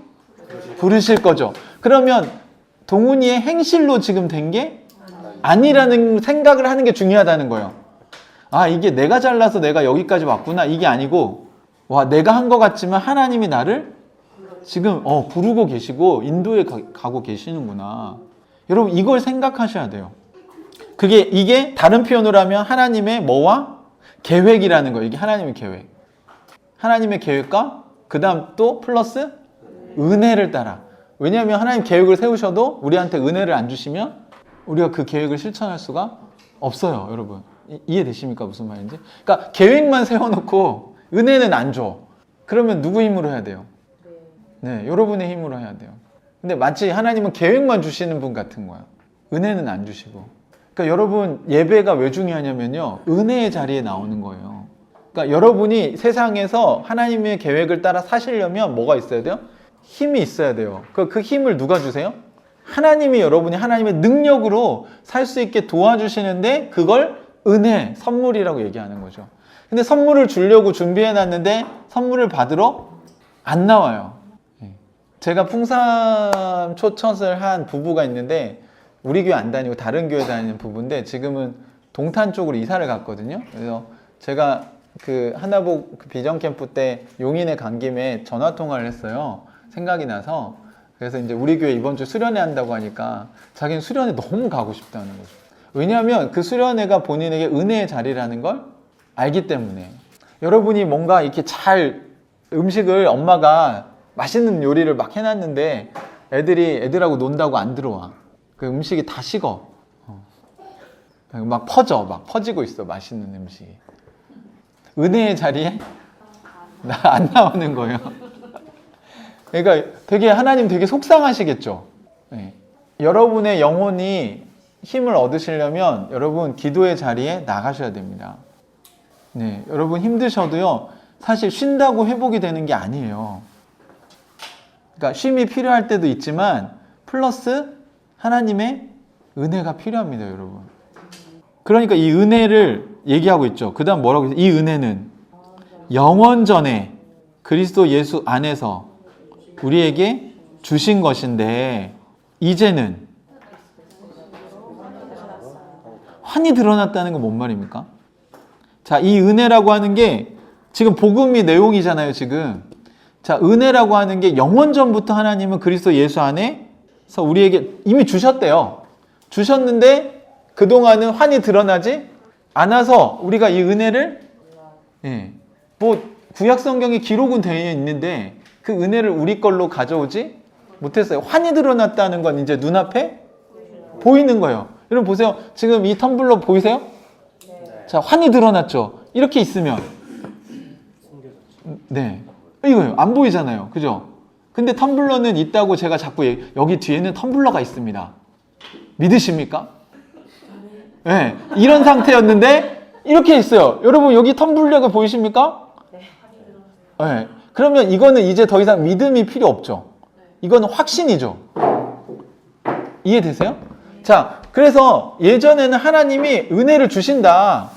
S1: 부르실 거죠. 그러면 동훈이의 행실로 지금 된 게 아니라는 생각을 하는 게 중요하다는 거예요. 아, 이게 내가 잘나서 내가 여기까지 왔구나, 이게 아니고 와, 내가 한 것 같지만 하나님이 나를 지금 부르고 계시고 인도에 가고 계시는구나. 여러분 이걸 생각하셔야 돼요. 이게 다른 표현으로 하면 하나님의 뭐와 계획이라는 거예요. 이게 하나님의 계획. 하나님의 계획과 그 다음 또 플러스 은혜를 따라. 왜냐하면 하나님 계획을 세우셔도 우리한테 은혜를 안 주시면 우리가 그 계획을 실천할 수가 없어요, 여러분. 이해되십니까? 무슨 말인지? 그러니까 계획만 세워놓고 은혜는 안 줘. 그러면 누구 힘으로 해야 돼요? 네, 여러분의 힘으로 해야 돼요. 근데 마치 하나님은 계획만 주시는 분 같은 거야. 은혜는 안 주시고. 그러니까 여러분 예배가 왜 중요하냐면요, 은혜의 자리에 나오는 거예요. 그러니까 여러분이 세상에서 하나님의 계획을 따라 사시려면 뭐가 있어야 돼요? 힘이 있어야 돼요. 그 힘을 누가 주세요? 하나님이 여러분이 하나님의 능력으로 살 수 있게 도와주시는데 그걸 은혜, 선물이라고 얘기하는 거죠. 근데 선물을 주려고 준비해 놨는데 선물을 받으러 안 나와요. 제가 풍삼 초청을 한 부부가 있는데 우리 교회 안 다니고 다른 교회 다니는 부부인데 지금은 동탄 쪽으로 이사를 갔거든요. 그래서 제가 그 하나복 비전 캠프 때 용인에 간 김에 전화 통화를 했어요. 생각이 나서. 그래서 이제 우리 교회 이번 주 수련회 한다고 하니까 자기는 수련회 너무 가고 싶다는 거죠. 왜냐하면 그 수련회가 본인에게 은혜의 자리라는 걸 알기 때문에. 여러분이 뭔가 이렇게 잘 음식을 엄마가 맛있는 요리를 막 해놨는데 애들하고 논다고 안 들어와. 그 음식이 다 식어. 막 퍼지고 있어, 맛있는 음식이. 은혜의 자리에 안 나오는 거예요. 그러니까 하나님 되게 속상하시겠죠. 네. 여러분의 영혼이 힘을 얻으시려면 여러분 기도의 자리에 나가셔야 됩니다. 네, 여러분 힘드셔도요, 사실 쉰다고 회복이 되는 게 아니에요. 그러니까 쉼이 필요할 때도 있지만 플러스 하나님의 은혜가 필요합니다, 여러분. 그러니까 이 은혜를 얘기하고 있죠. 그 다음 뭐라고 했어요? 이 은혜는 영원전에 그리스도 예수 안에서 우리에게 주신 것인데 이제는 환히 드러났다는 건 뭔 말입니까? 자, 이 은혜라고 하는 게 지금 복음의 내용이잖아요, 지금. 자, 은혜라고 하는 게 영원전부터 하나님은 그리스도 예수 안에서 우리에게 이미 주셨대요. 주셨는데 그동안은 환히 드러나지 않아서 우리가 이 은혜를, 구약 성경에 기록은 되어 있는데 그 은혜를 우리 걸로 가져오지 못했어요. 환히 드러났다는 건 이제 눈앞에 보이는 거예요. 여러분 보세요. 지금 이 텀블러 보이세요? 자, 환히 드러났죠. 이렇게 있으면 이거예요. 안 보이잖아요. 그죠? 근데 텀블러는 있다고 제가 자꾸 여기 뒤에는 텀블러가 있습니다. 믿으십니까? 네. 이런 상태였는데 이렇게 있어요. 여러분 여기 텀블러가 보이십니까? 네. 그러면 이거는 이제 더 이상 믿음이 필요 없죠. 이거는 확신이죠. 이해되세요? 자, 그래서 예전에는 하나님이 은혜를 주신다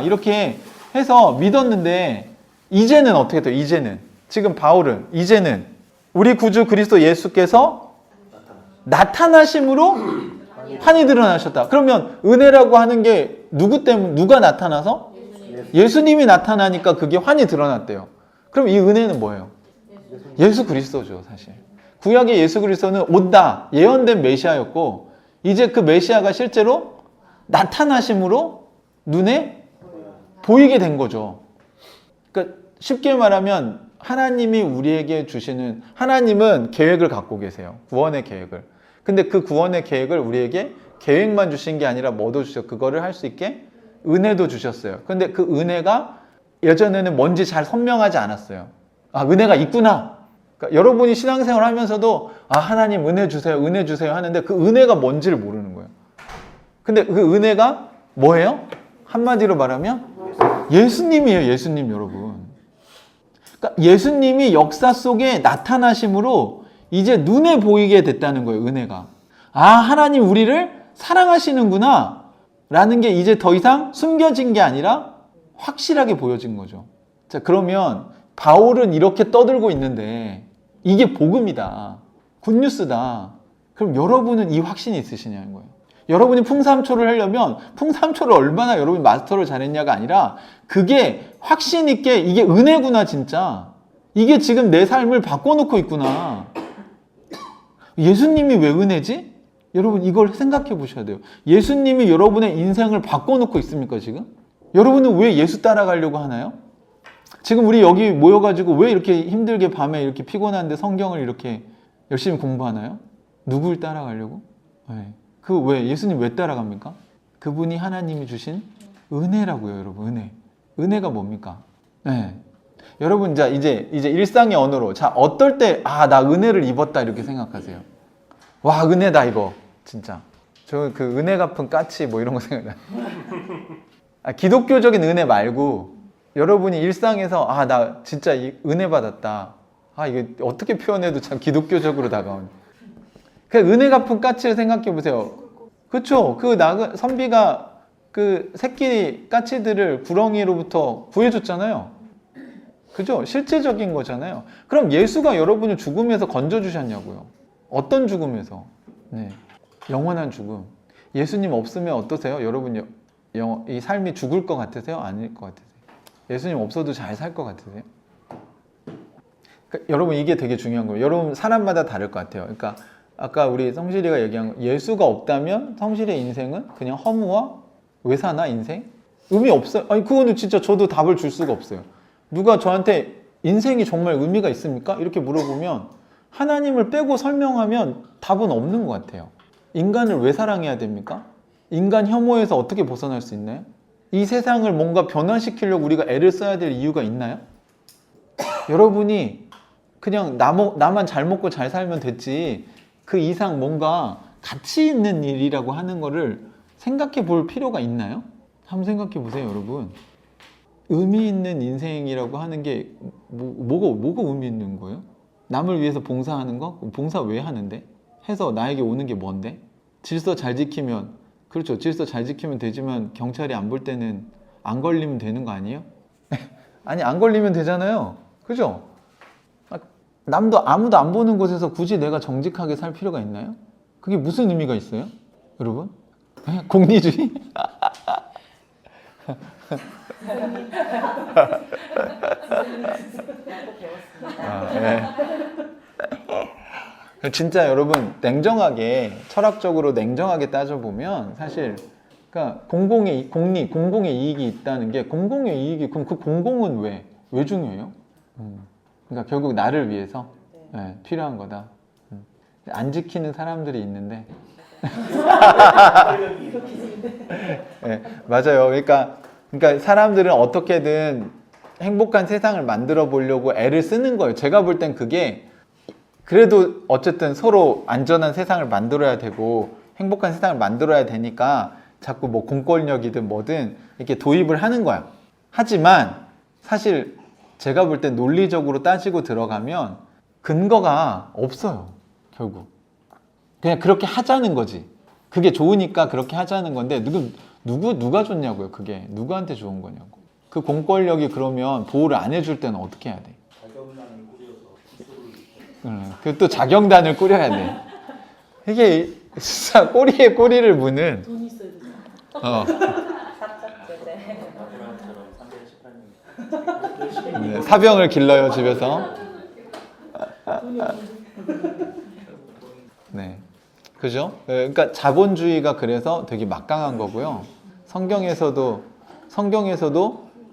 S1: 이렇게 해서 믿었는데 이제는 어떻게 돼요? 이제는 지금 바울은 이제는 우리 구주 그리스도 예수께서 나타나심으로 환히 드러나셨다. 그러면 은혜라고 하는 게 누구 때문에 누가 나타나서? 예수님이 나타나니까 그게 환히 드러났대요. 그럼 이 은혜는 뭐예요? 예수 그리스도죠, 사실. 구약의 예수 그리스도는 온다, 예언된 메시아였고 이제 그 메시아가 실제로 나타나심으로 눈에 보이게 된 거죠. 그러니까 쉽게 말하면 하나님이 우리에게 주시는, 하나님은 계획을 갖고 계세요. 구원의 계획을. 근데 그 구원의 계획을 우리에게 계획만 주신 게 아니라 뭐도 주셨어요? 그거를 할 수 있게 은혜도 주셨어요. 근데 그 은혜가 예전에는 뭔지 잘 선명하지 않았어요. 아, 은혜가 있구나. 그러니까 여러분이 신앙생활 하면서도 아, 하나님 은혜 주세요 하는데 그 은혜가 뭔지를 모르는 거예요. 근데 그 은혜가 뭐예요? 한마디로 말하면 예수님이에요. 예수님 여러분. 그러니까 예수님이 역사 속에 나타나심으로 이제 눈에 보이게 됐다는 거예요. 은혜가. 아, 하나님 우리를 사랑하시는구나 라는 게 이제 더 이상 숨겨진 게 아니라 확실하게 보여진 거죠. 자, 그러면 바울은 이렇게 떠들고 있는데 이게 복음이다, 굿뉴스다. 그럼 여러분은 이 확신이 있으시냐는 거예요. 여러분이 풍삼초를 하려면 풍삼초를 얼마나 여러분이 마스터를 잘했냐가 아니라 그게 확신 있게 이게 은혜구나, 진짜 이게 지금 내 삶을 바꿔놓고 있구나. 예수님이 왜 은혜지? 여러분 이걸 생각해 보셔야 돼요. 예수님이 여러분의 인생을 바꿔놓고 있습니까 지금? 여러분은 왜 예수 따라가려고 하나요? 지금 우리 여기 모여가지고 왜 이렇게 힘들게 밤에 이렇게 피곤한데 성경을 이렇게 열심히 공부하나요? 누굴 따라가려고? 네. 그 왜 예수님 왜 따라갑니까? 그분이 하나님이 주신 은혜라고요, 여러분. 은혜. 은혜가 뭡니까? 네. 여러분 이제 일상의 언어로 자 어떨 때 아, 나 은혜를 입었다 이렇게 생각하세요. 와, 은혜다 이거 진짜. 저 그 은혜 갚은 까치 뭐 이런 거 생각나요. 아, 기독교적인 은혜 말고 여러분이 일상에서 아, 나 진짜 이 은혜 받았다. 아, 이게 어떻게 표현해도 참 기독교적으로 다가오네. 그 은혜 갚은 까치를 생각해 보세요. 그렇죠? 그 선비가 그 새끼 까치들을 구렁이로부터 구해줬잖아요. 그죠? 실제적인 거잖아요. 그럼 예수가 여러분을 죽음에서 건져주셨냐고요. 어떤 죽음에서? 네. 영원한 죽음. 예수님 없으면 어떠세요? 여러분 이 삶이 죽을 것 같으세요? 아닐 것 같으세요? 예수님 없어도 잘 살 것 같으세요? 그러니까 여러분 이게 되게 중요한 거예요. 여러분 사람마다 다를 것 같아요. 그러니까 아까 우리 성실이가 얘기한 거, 예수가 없다면 성실의 인생은 그냥 허무와 왜 사나 인생? 의미 없어요. 아니 그거는 진짜 저도 답을 줄 수가 없어요. 누가 저한테 인생이 정말 의미가 있습니까? 이렇게 물어보면 하나님을 빼고 설명하면 답은 없는 것 같아요. 인간을 왜 사랑해야 됩니까? 인간 혐오에서 어떻게 벗어날 수 있나요? 이 세상을 뭔가 변화시키려고 우리가 애를 써야 될 이유가 있나요? 여러분이 그냥 나만 잘 먹고 잘 살면 됐지 그 이상 뭔가 가치 있는 일이라고 하는 거를 생각해 볼 필요가 있나요? 한번 생각해 보세요, 여러분. 의미 있는 인생이라고 하는 게 뭐가 의미 있는 거예요? 남을 위해서 봉사하는 거? 봉사 왜 하는데? 해서 나에게 오는 게 뭔데? 질서 잘 지키면, 그렇죠, 질서 잘 지키면 되지만 경찰이 안 볼 때는 안 걸리면 되는 거 아니에요? 아니, 안 걸리면 되잖아요. 그죠? 아무도 안 보는 곳에서 굳이 내가 정직하게 살 필요가 있나요? 그게 무슨 의미가 있어요? 여러분? 공리주의? 진짜 여러분 냉정하게 철학적으로 냉정하게 따져보면 사실 그러니까 공공의 이익이 있다는 게 공공의 이익이 그럼 그 공공은 왜 중요해요? 그러니까 결국 나를 위해서 필요한 거다. 안 지키는 사람들이 있는데 네, 맞아요. 그러니까 사람들은 어떻게든 행복한 세상을 만들어 보려고 애를 쓰는 거예요. 제가 볼 땐 그게 그래도 어쨌든 서로 안전한 세상을 만들어야 되고 행복한 세상을 만들어야 되니까 자꾸 뭐 공권력이든 뭐든 이렇게 도입을 하는 거야. 하지만 사실 제가 볼 때 논리적으로 따지고 들어가면 근거가 없어요. 결국 그냥 그렇게 하자는 거지. 그게 좋으니까 그렇게 하자는 건데 누가 좋냐고요. 그게 누구한테 좋은 거냐고. 그 공권력이 그러면 보호를 안 해줄 때는 어떻게 해야 돼? 그 또 자경단을 꾸려야 돼. 이게 진짜 꼬리에 꼬리를 무는.
S2: 돈 있어야 되잖아.
S1: 네, 사병을 길러요 집에서. 네, 그죠? 그러니까 자본주의가 그래서 되게 막강한 거고요. 성경에서도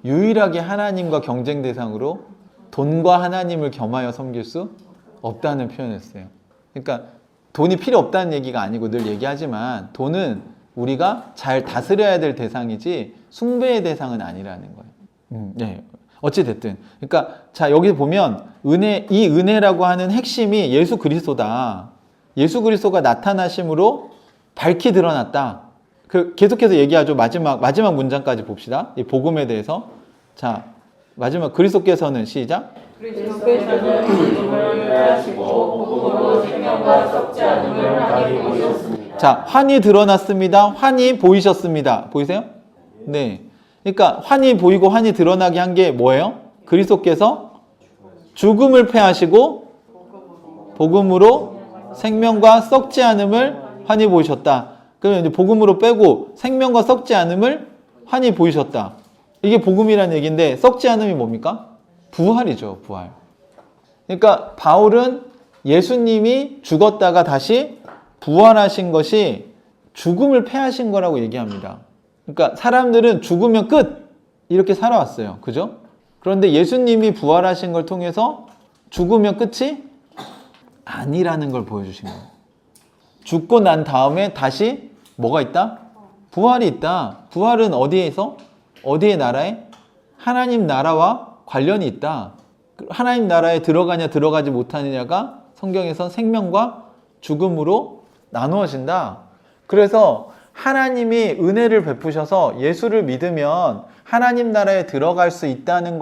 S1: 유일하게 하나님과 경쟁 대상으로 돈과 하나님을 겸하여 섬길 수 없다는 표현을 써요. 그러니까 돈이 필요 없다는 얘기가 아니고 늘 얘기하지만 돈은 우리가 잘 다스려야 될 대상이지 숭배의 대상은 아니라는 거예요. 네. 어찌 됐든. 그러니까 자 여기 보면 이 은혜라고 하는 핵심이 예수 그리스도다. 예수 그리스도가 나타나심으로 밝히 드러났다. 계속해서 얘기하죠. 마지막 문장까지 봅시다. 이 복음에 대해서. 자, 마지막 그리스도께서는 시작.
S2: 그리스도께서는 죽음을 멸하시고 복음으로 생명과 썩지 않음을 환히 보이셨습니다.
S1: 자, 환히 드러났습니다. 환히 보이셨습니다. 보이세요? 네. 그러니까 환히 보이고 환히 드러나게 한 게 뭐예요? 그리스도께서 죽음을 패하시고 복음으로 생명과 썩지 않음을 환히 보이셨다. 그러면 이제 복음으로 빼고 생명과 썩지 않음을 환히 보이셨다. 이게 복음이라는 얘기인데 썩지 않음이 뭡니까? 부활이죠. 부활. 그러니까 바울은 예수님이 죽었다가 다시 부활하신 것이 죽음을 패하신 거라고 얘기합니다. 그러니까 사람들은 죽으면 끝! 이렇게 살아왔어요. 그죠? 그런데 예수님이 부활하신 걸 통해서 죽으면 끝이 아니라는 걸 보여주신 거예요. 죽고 난 다음에 다시 뭐가 있다? 부활이 있다. 부활은 어디에서? 어디의 나라에? 하나님 나라와 관련이 있다. 하나님 나라에 들어가냐 들어가지 못하느냐가 성경에서 생명과 죽음으로 나누어진다. 그래서 하나님이 은혜를 베푸셔서 예수를 믿으면 하나님 나라에 들어갈 수 있다는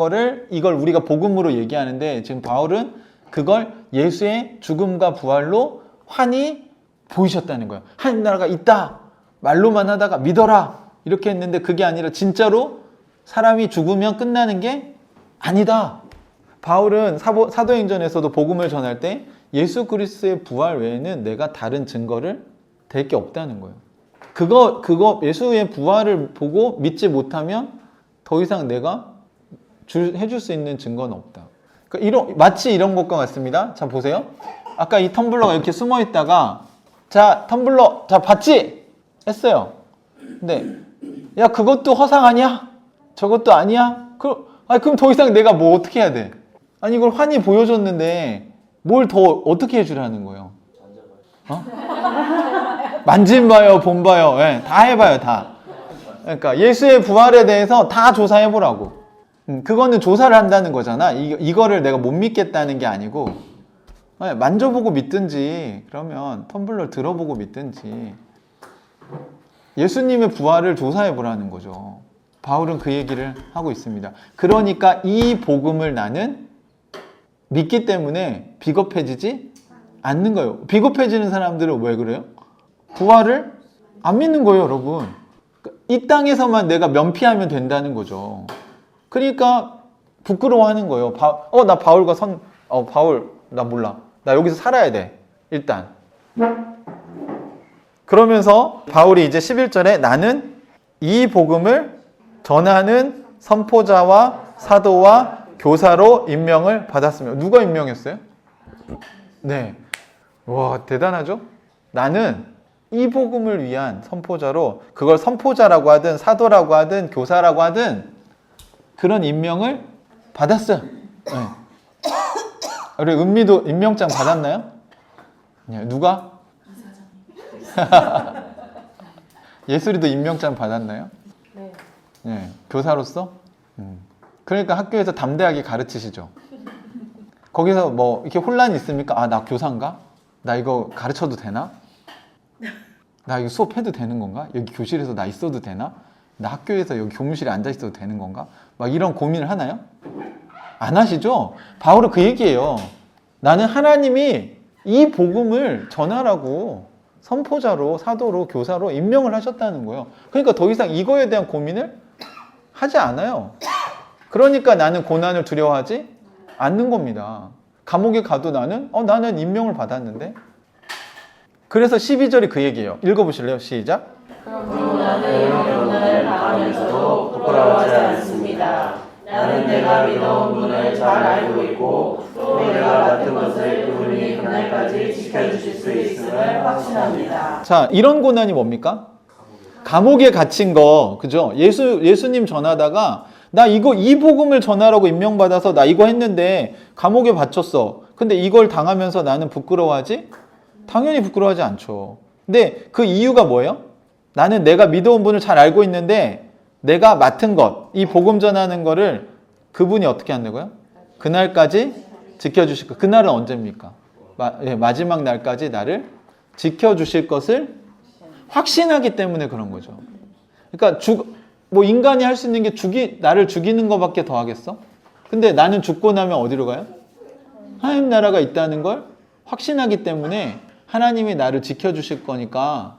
S1: 이걸 우리가 복음으로 얘기하는데 지금 바울은 그걸 예수의 죽음과 부활로 환히 보이셨다는 거예요. 하나님 나라가 있다. 말로만 하다가 믿어라. 이렇게 했는데 그게 아니라 진짜로 사람이 죽으면 끝나는 게 아니다. 바울은 사도행전에서도 복음을 전할 때 예수 그리스도의 부활 외에는 내가 다른 증거를 댈 게 없다는 거예요. 그거 예수의 부활을 보고 믿지 못하면 더 이상 내가 해줄 수 있는 증거는 없다. 그러니까 마치 이런 것과 같습니다. 자, 보세요. 아까 이 텀블러가 이렇게 숨어 있다가 자, 텀블러, 자, 봤지? 했어요. 근데 야, 그것도 허상 아니야? 저것도 아니야? 그럼 더 이상 내가 뭐 어떻게 해야 돼? 아니, 이걸 환히 보여줬는데 뭘 더 어떻게 해주라는 거예요? 만진봐요, 본봐요. 네, 다 해봐요, 다. 그러니까 예수의 부활에 대해서 다 조사해보라고. 그거는 조사를 한다는 거잖아. 이거를 내가 못 믿겠다는 게 아니고 만져보고 믿든지 그러면 텀블러를 들어보고 믿든지 예수님의 부활을 조사해보라는 거죠. 바울은 그 얘기를 하고 있습니다. 그러니까 이 복음을 나는 믿기 때문에 비겁해지지 않는 거예요. 비겁해지는 사람들은 왜 그래요? 부활을 안 믿는 거예요, 여러분. 이 땅에서만 내가 면피하면 된다는 거죠. 그러니까 부끄러워하는 거예요. 나 바울과 바울 나 몰라. 나 여기서 살아야 돼. 일단. 그러면서 바울이 이제 11절에 나는 이 복음을 전하는 선포자와 사도와 교사로 임명을 받았으며. 누가 임명했어요? 네. 와, 대단하죠? 나는 이 복음을 위한 선포자로, 그걸 선포자라고 하든 사도라고 하든 교사라고 하든 그런 임명을 받았어요. 네. 우리 은미도 임명장 받았나요? 네. 누가? 예술이도 임명장 받았나요?
S2: 네.
S1: 네. 교사로서? 그러니까 학교에서 담대하게 가르치시죠. 거기서 뭐 이렇게 혼란이 있습니까? 나 교사인가? 나 이거 가르쳐도 되나? 나 이거 수업해도 되는 건가? 여기 교실에서 나 있어도 되나? 나 학교에서 여기 교무실에 앉아 있어도 되는 건가? 막 이런 고민을 하나요? 안 하시죠? 바울은 그 얘기예요. 나는 하나님이 이 복음을 전하라고 선포자로, 사도로, 교사로 임명을 하셨다는 거예요. 그러니까 더 이상 이거에 대한 고민을 하지 않아요. 그러니까 나는 고난을 두려워하지 않는 겁니다. 감옥에 가도 나는 임명을 받았는데. 그래서 12절이 그 얘기예요. 읽어보실래요? 시작.
S2: 그러므로 나는 고난을 당하면서도 부끄러워하지 않습니다. 나는 내가 믿어온 분을 잘 알고 있고 또 내가 맡은 것을 그분이 그날까지 지켜주실 수 있음을 확신합니다.
S1: 자, 이런 고난이 뭡니까? 감옥에 갇힌 거, 그죠? 예수님 전하다가 나 이 복음을 전하라고 임명받아서 나 이거 했는데 감옥에 갇혔어. 근데 이걸 당하면서 나는 부끄러워하지? 당연히 부끄러워하지 않죠. 근데 그 이유가 뭐예요? 나는 내가 믿어온 분을 잘 알고 있는데 내가 맡은 것, 이 복음 전하는 거를 그분이 어떻게 한다고요? 그날까지 지켜주실 것. 그날은 언제입니까? 마지막 날까지 나를 지켜주실 것을 확신하기 때문에 그런 거죠. 그러니까 인간이 할 수 있는 게 나를 죽이는 것밖에 더 하겠어? 근데 나는 죽고 나면 어디로 가요? 하나님 나라가 있다는 걸 확신하기 때문에 하나님이 나를 지켜주실 거니까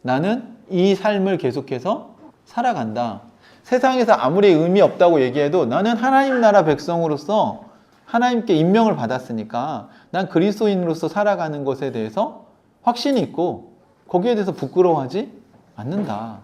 S1: 나는 이 삶을 계속해서 살아간다. 세상에서 아무리 의미 없다고 얘기해도 나는 하나님 나라 백성으로서 하나님께 임명을 받았으니까 난 그리스도인으로서 살아가는 것에 대해서 확신이 있고 거기에 대해서 부끄러워하지 않는다.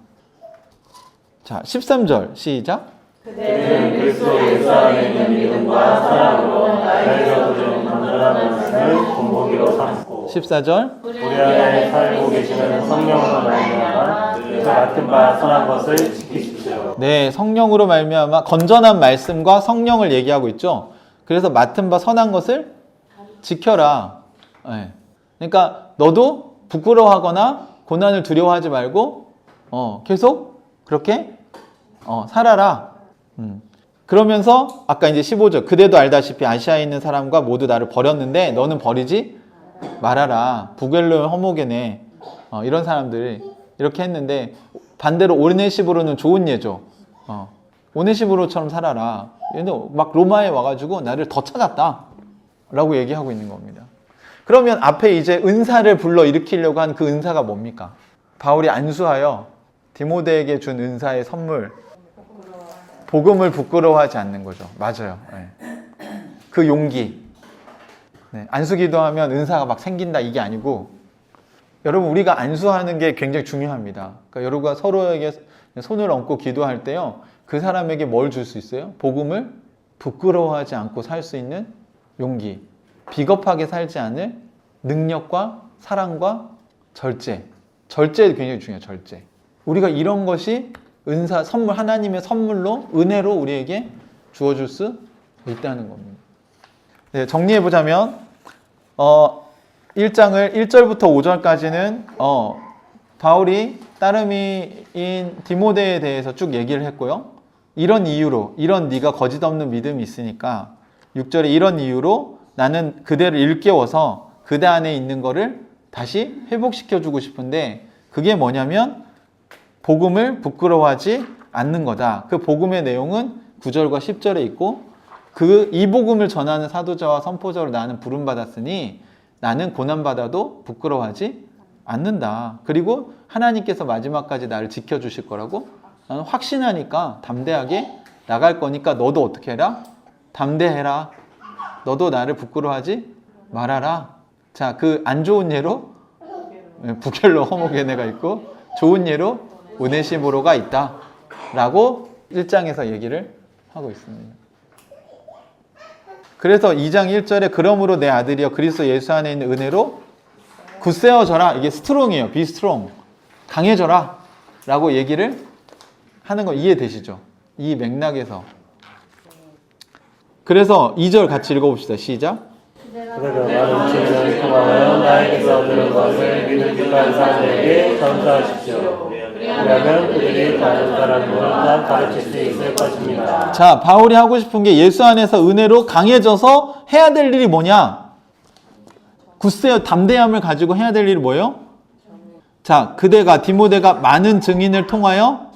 S1: 자, 13절 시작.
S2: 그대는 그리스도 예수 안에 있는 믿음과 사랑으로 나에게 얻은 건전한 말씀을 본보기로 삼고
S1: 14절.
S4: 우리 안에 살고 계시는 성령으로 말미암아 그가 맡은 바 선한 것을 지키십시오.
S1: 네, 성령으로 말미암아 건전한 말씀과 성령을 얘기하고 있죠. 그래서 맡은 바 선한 것을 지켜라. 네. 그러니까 너도 부끄러워하거나 고난을 두려워하지 말고 계속 그렇게 살아라. 그러면서 아까 이제 15절 그대도 알다시피 아시아에 있는 사람과 모두 나를 버렸는데 너는 버리지 말아라. 부겔로 허모게네 이런 사람들이 이렇게 했는데 반대로 오네시브로는 좋은 예죠. 오네시브로처럼 살아라. 얘는 막 로마에 와가지고 나를 더 찾았다 라고 얘기하고 있는 겁니다. 그러면 앞에 이제 은사를 불러 일으키려고 한 그 은사가 뭡니까? 바울이 안수하여 디모데에게 준 은사의 선물, 복음을 부끄러워하지 않는 거죠. 맞아요. 네. 그 용기. 네. 안수 기도하면 은사가 막 생긴다 이게 아니고 여러분 우리가 안수하는 게 굉장히 중요합니다. 그러니까 여러분과 서로에게 손을 얹고 기도할 때요. 그 사람에게 뭘 줄 수 있어요? 복음을 부끄러워하지 않고 살 수 있는 용기. 비겁하게 살지 않을 능력과 사랑과 절제. 절제 굉장히 중요해요. 절제. 우리가 이런 것이 은사, 선물, 하나님의 선물로 은혜로 우리에게 주어줄 수 있다는 겁니다. 네, 정리해보자면 1장을 1절부터 5절까지는 바울이 따르미인 디모데에 대해서 쭉 얘기를 했고요. 이런 이유로, 이런 네가 거짓 없는 믿음이 있으니까 6절에 이런 이유로 나는 그대를 일깨워서 그대 안에 있는 거를 다시 회복시켜주고 싶은데 그게 뭐냐면 복음을 부끄러워하지 않는 거다. 그 복음의 내용은 9절과 10절에 있고 이 복음을 전하는 사도자와 선포자로 나는 부름받았으니 나는 고난받아도 부끄러워하지 않는다. 그리고 하나님께서 마지막까지 나를 지켜주실 거라고 나는 확신하니까 담대하게 나갈 거니까 너도 어떻게 해라? 담대해라. 너도 나를 부끄러워하지 말아라. 자, 그 안 좋은 예로 부겔로 허모게네가 있고 좋은 예로 오네시모로가 있다 라고 1장에서 얘기를 하고 있습니다. 그래서 2장 1절에 그러므로 내 아들이여 그리스도 예수 안에 있는 은혜로 굳세어져라. 이게 스트롱이에요. be strong. 강해져라 라고 얘기를 하는 거 이해되시죠? 이 맥락에서. 그래서 2절 같이 읽어봅시다. 시작.
S4: 그가 많은 증언을 통하여 나에게서 들은 것을 믿을 듯한 사람에게 전수하십시오. 그러면 그들이 다른 사람들을 다 가르칠 수 있을 것입니다.
S1: 자, 바울이 하고 싶은 게 예수 안에서 은혜로 강해져서 해야 될 일이 뭐냐? 굳세어 담대함을 가지고 해야 될 일이 뭐예요? 자, 그대가 디모데가 많은 증인을 통하여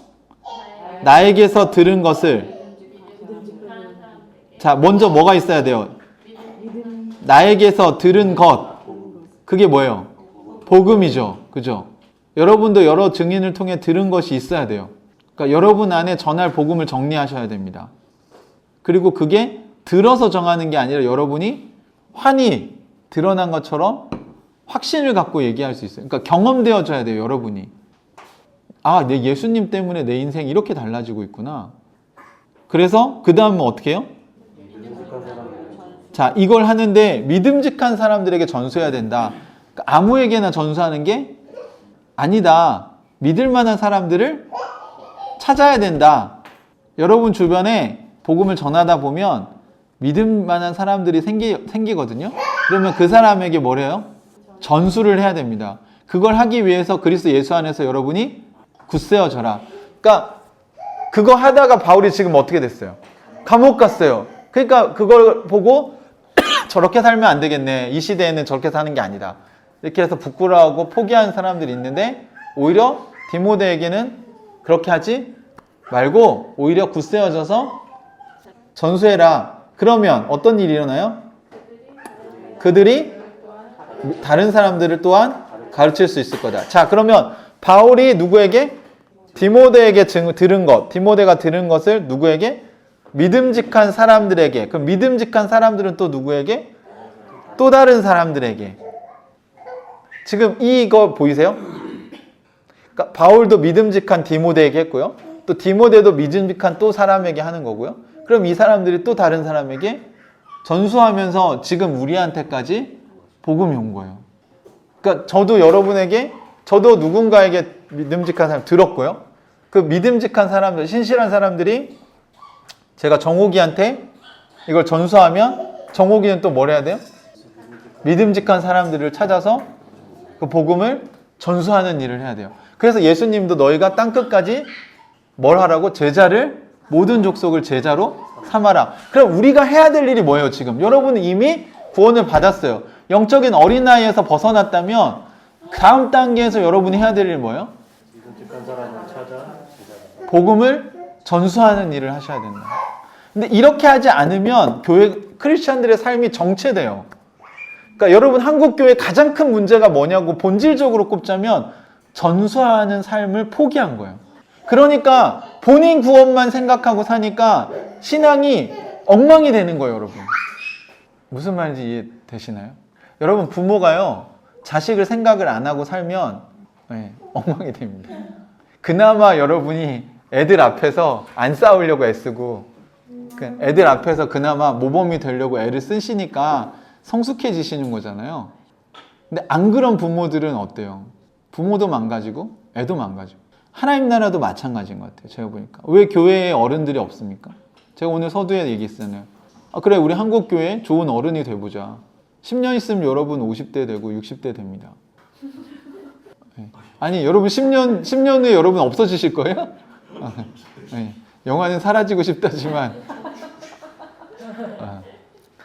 S1: 나에게서 들은 것을 자, 먼저 뭐가 있어야 돼요? 나에게서 들은 것. 그게 뭐예요? 복음이죠. 그죠? 여러분도 여러 증인을 통해 들은 것이 있어야 돼요. 그러니까 여러분 안에 전할 복음을 정리하셔야 됩니다. 그리고 그게 들어서 정하는 게 아니라 여러분이 환히 드러난 것처럼 확신을 갖고 얘기할 수 있어요. 그러니까 경험되어져야 돼요, 여러분이. 아, 내 예수님 때문에 내 인생 이렇게 달라지고 있구나. 그래서 그 다음은 어떻게 해요? 자, 이걸 하는데 믿음직한 사람들에게 전수해야 된다. 그러니까 아무에게나 전수하는 게 아니다. 믿을 만한 사람들을 찾아야 된다. 여러분 주변에 복음을 전하다 보면 믿을 만한 사람들이 생기거든요. 그러면 그 사람에게 뭐래요? 전수를 해야 됩니다. 그걸 하기 위해서 그리스도 예수 안에서 여러분이 굳세어져라. 그러니까 그거 하다가 바울이 지금 어떻게 됐어요? 감옥 갔어요. 그러니까 그걸 보고 저렇게 살면 안 되겠네. 이 시대에는 저렇게 사는 게 아니다. 이렇게 해서 부끄러워하고 포기한 사람들이 있는데 오히려 디모데에게는 그렇게 하지 말고 오히려 굳세어져서 전수해라. 그러면 어떤 일이 일어나요? 그들이 다른 사람들을 또한 가르칠 수 있을 거다. 자, 그러면 바울이 누구에게? 디모데에게 들은 것, 디모데가 들은 것을 누구에게? 믿음직한 사람들에게. 그럼 믿음직한 사람들은 또 누구에게? 또 다른 사람들에게. 지금 이거 보이세요? 그러니까 바울도 믿음직한 디모데에게 했고요. 또 디모데도 믿음직한 또 사람에게 하는 거고요. 그럼 이 사람들이 또 다른 사람에게 전수하면서 지금 우리한테까지 복음이 온 거예요. 그러니까 저도 여러분에게, 저도 누군가에게 믿음직한 사람 들었고요. 그 믿음직한 사람들, 신실한 사람들이 제가 정옥이한테 이걸 전수하면 정옥이는 또 뭘 해야 돼요? 믿음직한 사람들을 찾아서 그 복음을 전수하는 일을 해야 돼요. 그래서 예수님도 너희가 땅끝까지 뭘 하라고? 제자를, 모든 족속을 제자로 삼아라. 그럼 우리가 해야 될 일이 뭐예요, 지금? 여러분은 이미 구원을 받았어요. 영적인 어린아이에서 벗어났다면 다음 단계에서 여러분이 해야 될 일이 뭐예요? 복음을 전수하는 일을 하셔야 된다. 근데 이렇게 하지 않으면 교회 크리스찬들의 삶이 정체돼요. 그러니까 여러분 한국 교회의 가장 큰 문제가 뭐냐고 본질적으로 꼽자면 전수하는 삶을 포기한 거예요. 그러니까 본인 구원만 생각하고 사니까 신앙이 엉망이 되는 거예요, 여러분. 무슨 말인지 이해되시나요? 여러분 부모가요, 자식을 생각을 안 하고 살면 엉망이 됩니다. 그나마 여러분이 애들 앞에서 안 싸우려고 애쓰고 애들 앞에서 그나마 모범이 되려고 애를 쓰시니까 성숙해지시는 거잖아요. 근데 안 그런 부모들은 어때요? 부모도 망가지고 애도 망가지고. 하나님 나라도 마찬가지인 것 같아요. 제가 보니까. 왜 교회에 어른들이 없습니까? 제가 오늘 서두에 얘기했잖아요. 아, 그래, 우리 한국 교회 좋은 어른이 돼보자. 10년 있으면 여러분 50대 되고 60대 됩니다. 아니, 여러분 10년 후에 여러분 없어지실 거예요? 영화는 사라지고 싶다지만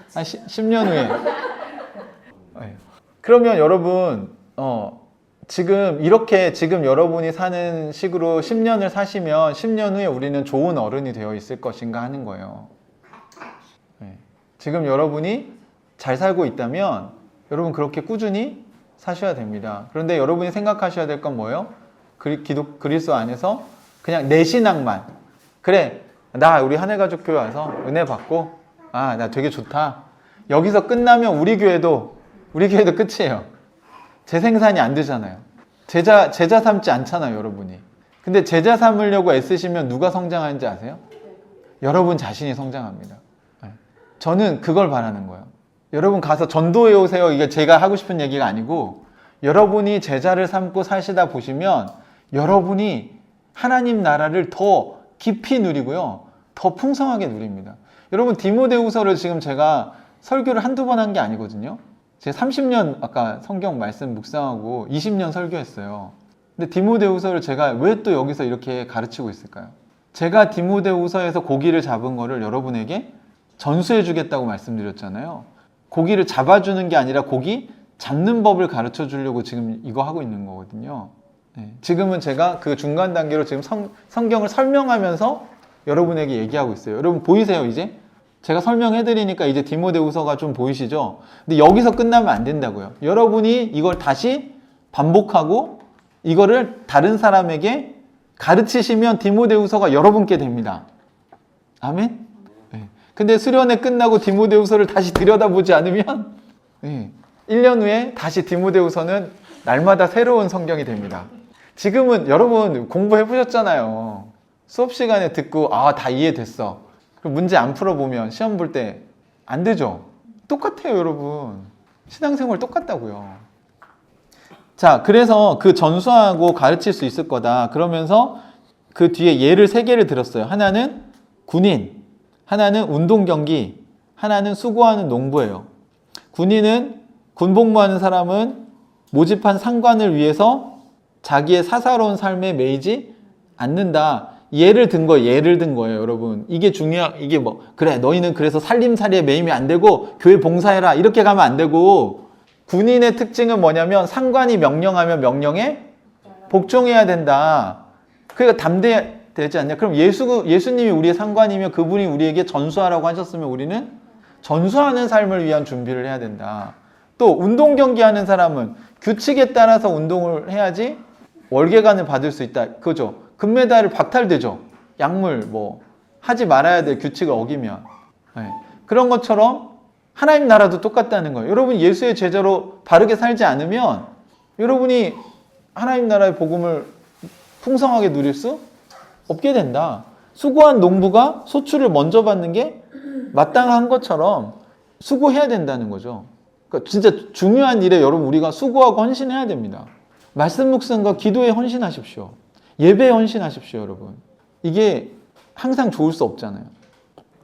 S1: 10년 후에. 그러면 여러분 지금 이렇게 지금 여러분이 사는 식으로 10년을 사시면 10년 후에 우리는 좋은 어른이 되어 있을 것인가 하는 거예요. 지금 여러분이 잘 살고 있다면 여러분 그렇게 꾸준히 사셔야 됩니다. 그런데 여러분이 생각하셔야 될 건 뭐예요? 그리스도 안에서 그냥 내 신앙만. 그래, 나 우리 한해가족교회 와서 은혜 받고 나 되게 좋다. 여기서 끝나면 우리 교회도 끝이에요. 재생산이 안 되잖아요. 제자 삼지 않잖아요, 여러분이. 근데 제자 삼으려고 애쓰시면 누가 성장하는지 아세요? 여러분 자신이 성장합니다. 저는 그걸 바라는 거예요. 여러분 가서 전도해 오세요. 이게 제가 하고 싶은 얘기가 아니고 여러분이 제자를 삼고 사시다 보시면 여러분이 하나님 나라를 더 깊이 누리고요. 더 풍성하게 누립니다. 여러분 디모데후서를 지금 제가 설교를 한두 번 한 게 아니거든요. 제가 30년 아까 성경 말씀 묵상하고 20년 설교했어요. 근데 디모데후서를 제가 왜 또 여기서 이렇게 가르치고 있을까요? 제가 디모데후서에서 고기를 잡은 거를 여러분에게 전수해 주겠다고 말씀드렸잖아요. 고기를 잡아주는 게 아니라 고기 잡는 법을 가르쳐 주려고 지금 이거 하고 있는 거거든요. 지금은 제가 그 중간 단계로 지금 성경을 설명하면서 여러분에게 얘기하고 있어요. 여러분 보이세요 이제? 제가 설명해드리니까 이제 디모데후서가 좀 보이시죠? 근데 여기서 끝나면 안 된다고요. 여러분이 이걸 다시 반복하고 이거를 다른 사람에게 가르치시면 디모데후서가 여러분께 됩니다. 아멘? 근데 수련회 끝나고 디모데후서를 다시 들여다보지 않으면 1년 후에 다시 디모데후서는 날마다 새로운 성경이 됩니다. 지금은 여러분 공부해 보셨잖아요. 수업 시간에 듣고 다 이해됐어. 그럼 문제 안 풀어보면 시험 볼 때 안 되죠? 똑같아요 여러분. 신앙생활 똑같다고요. 자, 그래서 그 전수하고 가르칠 수 있을 거다. 그러면서 그 뒤에 예를 3개를 들었어요. 하나는 군인, 하나는 운동경기, 하나는 수고하는 농부예요. 군인은 군복무하는 사람은 모집한 상관을 위해서 자기의 사사로운 삶에 매이지 않는다. 예를 든 거예요, 여러분. 이게 이게 그래, 너희는 그래서 살림살이에 매이면 안 되고, 교회 봉사해라. 이렇게 가면 안 되고, 군인의 특징은 뭐냐면, 상관이 명령하면 명령에 복종해야 된다. 그러니까 담대되지 않냐? 그럼 예수님이 우리의 상관이며 그분이 우리에게 전수하라고 하셨으면 우리는 전수하는 삶을 위한 준비를 해야 된다. 또, 운동 경기하는 사람은 규칙에 따라서 운동을 해야지 월계관을 받을 수 있다. 그죠? 금메달을 박탈되죠. 약물 하지 말아야 될 규칙을 어기면. 그런 것처럼 하나님 나라도 똑같다는 거예요. 여러분 예수의 제자로 바르게 살지 않으면 여러분이 하나님 나라의 복음을 풍성하게 누릴 수 없게 된다. 수고한 농부가 소출을 먼저 받는 게 마땅한 것처럼 수고해야 된다는 거죠. 그러니까 진짜 중요한 일에 여러분 우리가 수고하고 헌신해야 됩니다. 말씀 묵상과 기도에 헌신하십시오. 예배에 헌신하십시오, 여러분. 이게 항상 좋을 수 없잖아요.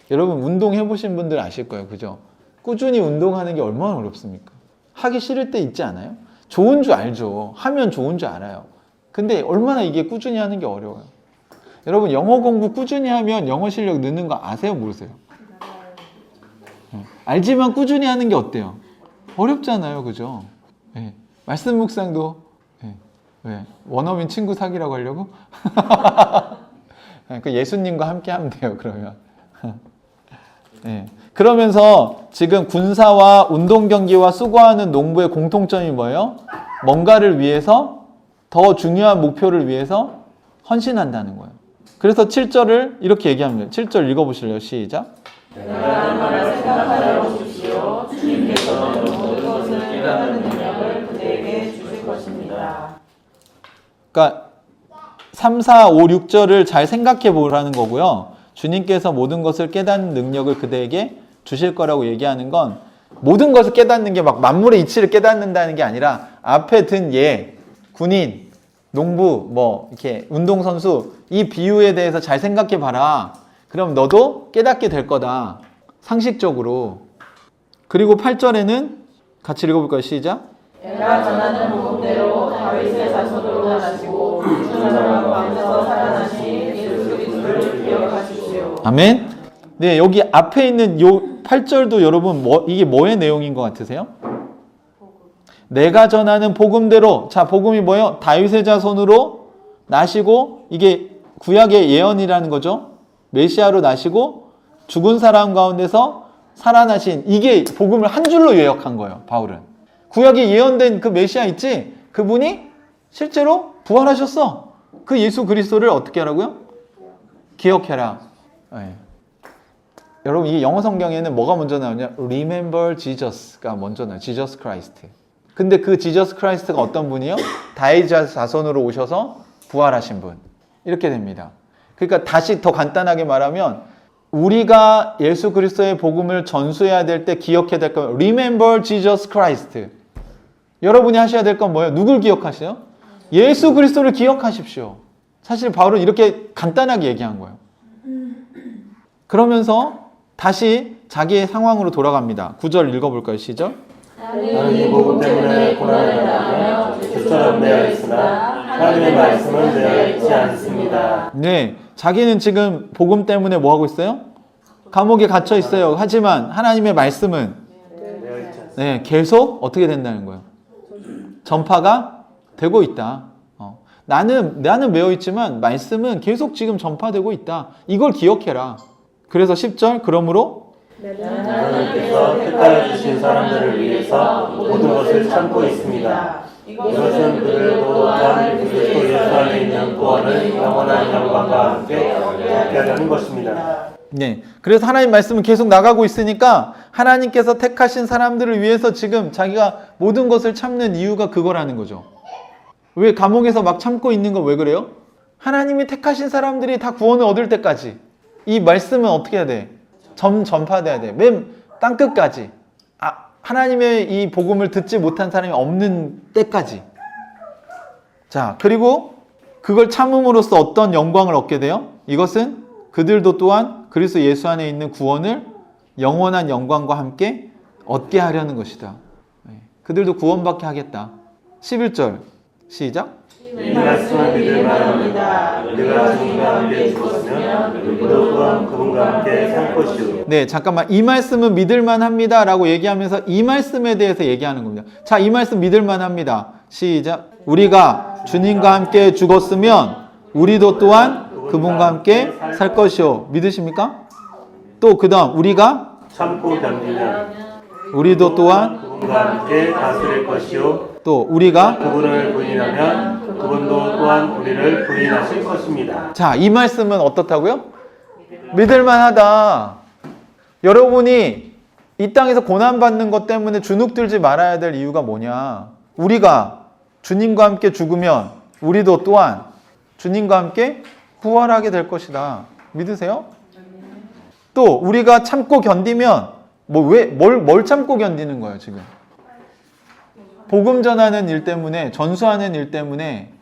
S1: 여러분 운동해 보신 분들 아실 거예요, 그죠? 꾸준히 운동하는 게 얼마나 어렵습니까? 하기 싫을 때 있지 않아요? 좋은 줄 알죠. 하면 좋은 줄 알아요. 근데 얼마나 이게 꾸준히 하는 게 어려워요. 여러분 영어 공부 꾸준히 하면 영어 실력 느는 거 아세요, 모르세요? 알지만 꾸준히 하는 게 어때요? 어렵잖아요, 그죠? 말씀 묵상도 왜? 원어민 친구 사귀라고 하려고? 그 예수님과 함께 하면 돼요, 그러면. 그러면서 지금 군사와 운동경기와 수고하는 농부의 공통점이 뭐예요? 뭔가를 위해서, 더 중요한 목표를 위해서 헌신한다는 거예요. 그래서 7절을 이렇게 얘기합니다. 7절 읽어보실래요? 시작.
S2: 내가 하는 말을 생각하여 보십시오. 주님께서는 모든 것을 깨닫는 능력을 그대에게 주실 것입니다.
S1: 그러니까 3, 4, 5, 6절을 잘 생각해 보라는 거고요. 주님께서 모든 것을 깨닫는 능력을 그대에게 주실 거라고 얘기하는 건 모든 것을 깨닫는 게 막 만물의 이치를 깨닫는다는 게 아니라 앞에 든 군인, 농부, 이렇게 운동선수 이 비유에 대해서 잘 생각해 봐라. 그럼 너도 깨닫게 될 거다. 상식적으로. 그리고 8절에는 같이 읽어볼까요? 시작.
S2: 내가 전하는 복음대로 다윗의 자손으로 나시고 죽은 사람 가운데서 살아나신 예수 그리스도를 기억하십시오.
S1: 아멘. 네, 여기 앞에 있는 요 8절도 여러분 이게 뭐의 내용인 것 같으세요? 내가 전하는 복음대로. 자, 복음이 뭐예요? 다윗의 자손으로 나시고, 이게 구약의 예언이라는 거죠. 메시아로 나시고 죽은 사람 가운데서 살아나신, 이게 복음을 한 줄로 요약한 거예요, 바울은. 구약에 예언된 그 메시아 있지? 그분이 실제로 부활하셨어. 그 예수 그리스도를 어떻게 하라고요? 기억해라. 여러분 이게 영어 성경에는 뭐가 먼저 나오냐? Remember Jesus가 먼저 나와요. Jesus Christ. 근데 그 Jesus Christ가 어떤 분이요? 다윗 자손으로 오셔서 부활하신 분. 이렇게 됩니다. 그러니까 다시 더 간단하게 말하면 우리가 예수 그리스도의 복음을 전수해야 될 때 기억해야 될 건 Remember Jesus Christ. 여러분이 하셔야 될 건 뭐예요? 누굴 기억하세요? 예수 그리스도를 기억하십시오. 사실 바울은 이렇게 간단하게 얘기한 거예요. 그러면서 다시 자기의 상황으로 돌아갑니다. 9절 읽어볼까요? 시작.
S2: 나는 이 복음 때문에 고난을 당하며 죄처럼 되어 있으나 하나님의 말씀은 되어 있지 않습니다.
S1: 네, 자기는 지금 복음 때문에 뭐 하고 있어요? 감옥에 갇혀 있어요. 하지만 하나님의 말씀은 계속 어떻게 된다는 거예요? 전파가 되고 있다. 나는 매여 있지만 말씀은 계속 지금 전파되고 있다. 이걸 기억해라. 그래서 10절 그러므로
S4: 하나님께서 택하여 주신 사람들을 위해서 모든 것을 참고 있습니다. 이것은 그들 또한 그리스도 예수 안에 있는 구원을 영원한 영광과 함께 얻게 하려는 것입니다.
S1: 네, 그래서 하나님 말씀은 계속 나가고 있으니까 하나님께서 택하신 사람들을 위해서 지금 자기가 모든 것을 참는 이유가 그거라는 거죠. 왜 감옥에서 막 참고 있는 건 왜 그래요? 하나님이 택하신 사람들이 다 구원을 얻을 때까지 이 말씀은 어떻게 해야 돼? 전파돼야 돼. 맨 땅끝까지. 하나님의 이 복음을 듣지 못한 사람이 없는 때까지. 자, 그리고 그걸 참음으로써 어떤 영광을 얻게 돼요? 이것은 그들도 또한 그리스도 예수 안에 있는 구원을 영원한 영광과 함께 얻게 하려는 것이다. 그들도 구원받게 하겠다. 11절 시작.
S4: 이 말씀을 믿을만 합니다. 우리가 주님과 함께 죽었으면 우리도 또한 그분과 함께 살 것이요.
S1: 네, 잠깐만. 이 말씀은 믿을만 합니다 라고 얘기하면서 이 말씀에 대해서 얘기하는 겁니다. 자, 이 말씀 믿을만 합니다. 시작. 우리가 주님과 함께 죽었으면 우리도 또한 그분과 함께 살 것이요. 믿으십니까? 또 그 다음 우리가
S4: 참고 견디면
S1: 우리도 또한
S4: 그분과 함께 다스릴 것이요.
S1: 또 우리가
S4: 그분을 부인하면 그분도 또한 우리를 부인하실 것입니다.
S1: 자, 이 말씀은 어떻다고요? 믿을만하다. 여러분이 이 땅에서 고난받는 것 때문에 주눅들지 말아야 될 이유가 뭐냐? 우리가 주님과 함께 죽으면 우리도 또한 주님과 함께 부활하게 될 것이다. 믿으세요? 또 우리가 참고 견디면 뭘 참고 견디는 거예요, 지금? 복음 전하는 일 때문에, 전수하는 일 때문에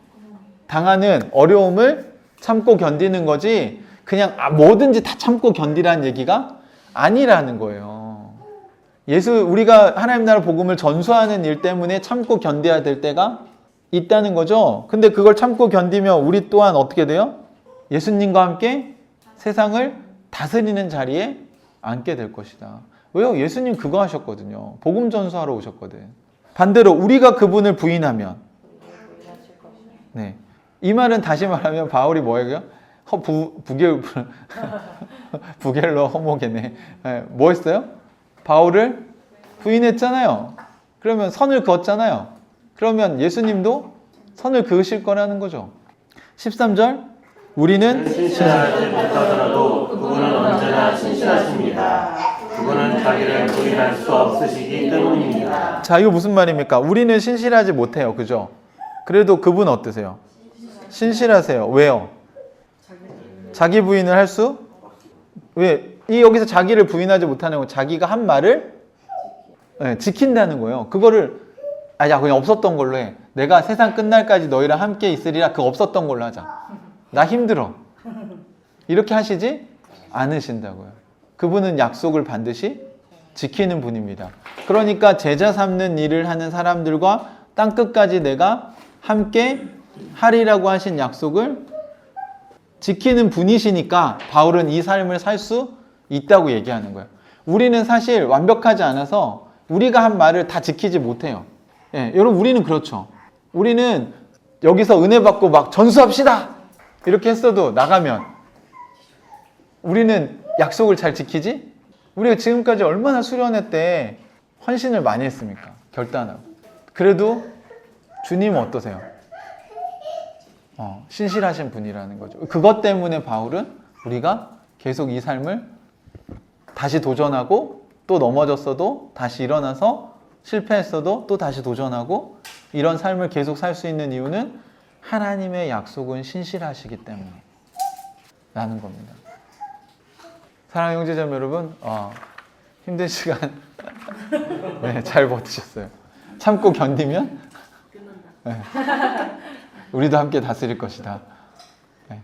S1: 당하는 어려움을 참고 견디는 거지 그냥 뭐든지 다 참고 견디라는 얘기가 아니라는 거예요. 우리가 하나님 나라 복음을 전수하는 일 때문에 참고 견뎌야 될 때가 있다는 거죠. 근데 그걸 참고 견디면 우리 또한 어떻게 돼요? 예수님과 함께 세상을 다스리는 자리에 앉게 될 것이다. 왜요? 예수님 그거 하셨거든요. 복음 전수하러 오셨거든. 반대로 우리가 그분을 부인하면, 네, 이 말은 다시 말하면 바울이 뭐예요? 부겔러 허목이네. 네, 뭐 했어요? 바울을 부인했잖아요. 그러면 선을 그었잖아요. 그러면 예수님도 선을 그으실 거라는 거죠. 13절 우리는
S4: 신실하지 못하더라도 그분은 언제나 신실하십니다. 그분은 자기를 부인할 수 없으시기 때문입니다.
S1: 자, 이거 무슨 말입니까? 우리는 신실하지 못해요. 그죠? 그래도 그분 어떠세요? 신실하세요. 왜요? 자기 부인을 할 수? 왜? 여기서 자기를 부인하지 못하는 건 자기가 한 말을 지킨다는 거예요. 그거를 야, 그냥 없었던 걸로 해. 내가 세상 끝날까지 너희랑 함께 있으리라. 그거 없었던 걸로 하자. 나 힘들어. 이렇게 하시지 않으신다고요. 그분은 약속을 반드시 지키는 분입니다. 그러니까 제자 삼는 일을 하는 사람들과 땅끝까지 내가 함께 하리라고 하신 약속을 지키는 분이시니까 바울은 이 삶을 살 수 있다고 얘기하는 거예요. 우리는 사실 완벽하지 않아서 우리가 한 말을 다 지키지 못해요. 예, 여러분 우리는 그렇죠. 우리는 여기서 은혜 받고 막 전수합시다 이렇게 했어도 나가면 우리는 약속을 잘 지키지? 우리가 지금까지 얼마나 수련회 때 헌신을 많이 했습니까? 결단하고. 그래도 주님은 어떠세요? 신실하신 분이라는 거죠. 그것 때문에 바울은 우리가 계속 이 삶을 다시 도전하고 또 넘어졌어도 다시 일어나서 실패했어도 또 다시 도전하고 이런 삶을 계속 살 수 있는 이유는 하나님의 약속은 신실하시기 때문에 라는 겁니다. 사랑하는 형제자매 여러분, 힘든 시간 네, 잘 버티셨어요. 참고 견디면 네, 우리도 함께 다스릴 것이다. 네.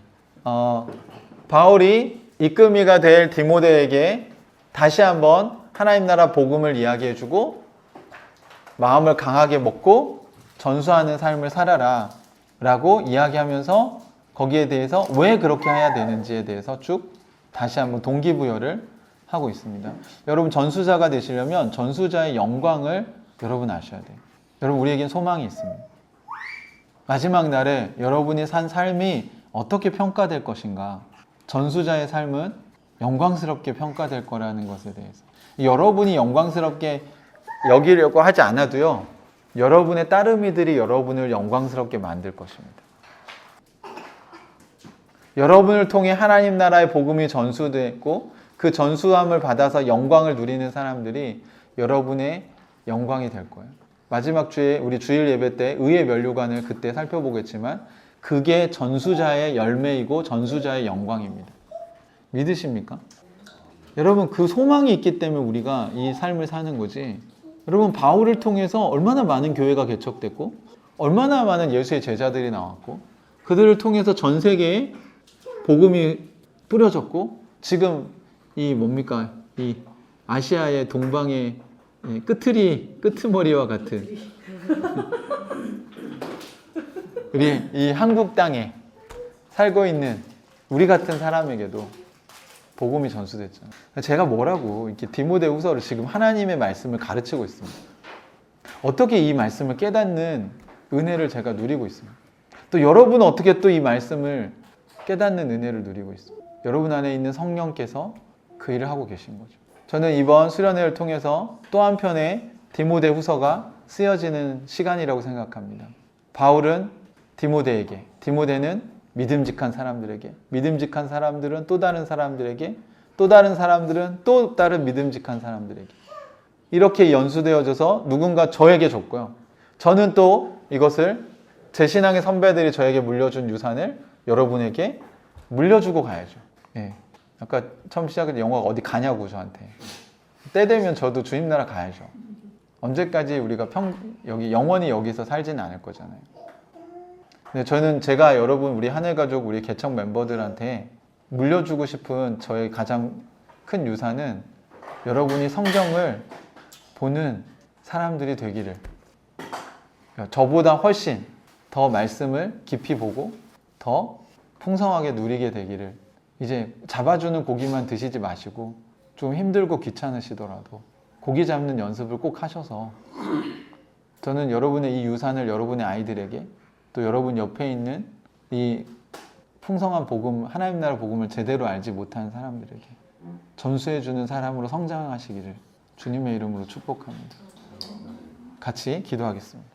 S1: 바울이 이끌미가 될 디모데에게 다시 한번 하나님 나라 복음을 이야기해주고 마음을 강하게 먹고 전수하는 삶을 살아라 라고 이야기하면서 거기에 대해서 왜 그렇게 해야 되는지에 대해서 쭉 다시 한번 동기부여를 하고 있습니다. 여러분 전수자가 되시려면 전수자의 영광을 여러분 아셔야 돼요. 여러분 우리에겐 소망이 있습니다. 마지막 날에 여러분이 산 삶이 어떻게 평가될 것인가? 전수자의 삶은 영광스럽게 평가될 거라는 것에 대해서. 여러분이 영광스럽게 여기려고 하지 않아도요, 여러분의 따르미들이 여러분을 영광스럽게 만들 것입니다. 여러분을 통해 하나님 나라의 복음이 전수됐고 그 전수함을 받아서 영광을 누리는 사람들이 여러분의 영광이 될 거예요. 마지막 주에 우리 주일 예배 때 의의 면류관을 그때 살펴보겠지만 그게 전수자의 열매이고 전수자의 영광입니다. 믿으십니까? 여러분, 그 소망이 있기 때문에 우리가 이 삶을 사는 거지. 여러분, 바울을 통해서 얼마나 많은 교회가 개척됐고 얼마나 많은 예수의 제자들이 나왔고 그들을 통해서 전 세계에 복음이 뿌려졌고 지금 이 뭡니까? 이 아시아의 동방의 끄트머리와 같은 우리 이 한국 땅에 살고 있는 우리 같은 사람에게도 복음이 전수됐잖아요. 제가 뭐라고 이렇게 디모데후서를 지금 하나님의 말씀을 가르치고 있습니다. 어떻게 이 말씀을 깨닫는 은혜를 제가 누리고 있습니다. 또 여러분은 어떻게 또 이 말씀을 깨닫는 은혜를 누리고 있습니다. 여러분 안에 있는 성령께서 그 일을 하고 계신 거죠. 저는 이번 수련회를 통해서 또 한편의 디모데후서가 쓰여지는 시간이라고 생각합니다. 바울은 디모데에게, 디모데는 믿음직한 사람들에게, 믿음직한 사람들은 또 다른 사람들에게, 또 다른 사람들은 또 다른 믿음직한 사람들에게 이렇게 연수되어져서 누군가 저에게 줬고요. 저는 또 이것을 제 신앙의 선배들이 저에게 물려준 유산을 여러분에게 물려주고 가야죠. 예. 아까 처음 시작할 때 영화가 어디 가냐고 저한테. 때 되면 저도 주님 나라 가야죠. 언제까지 우리가 영원히 여기서 살지는 않을 거잖아요. 근데 저는 제가 여러분 우리 하늘가족 우리 개척 멤버들한테 물려주고 싶은 저의 가장 큰 유산은 여러분이 성경을 보는 사람들이 되기를, 저보다 훨씬 더 말씀을 깊이 보고 더 풍성하게 누리게 되기를, 이제 잡아주는 고기만 드시지 마시고 좀 힘들고 귀찮으시더라도 고기 잡는 연습을 꼭 하셔서 저는 여러분의 이 유산을 여러분의 아이들에게 또 여러분 옆에 있는 이 풍성한 복음, 하나님 나라 복음을 제대로 알지 못한 사람들에게 전수해주는 사람으로 성장하시기를 주님의 이름으로 축복합니다. 같이 기도하겠습니다.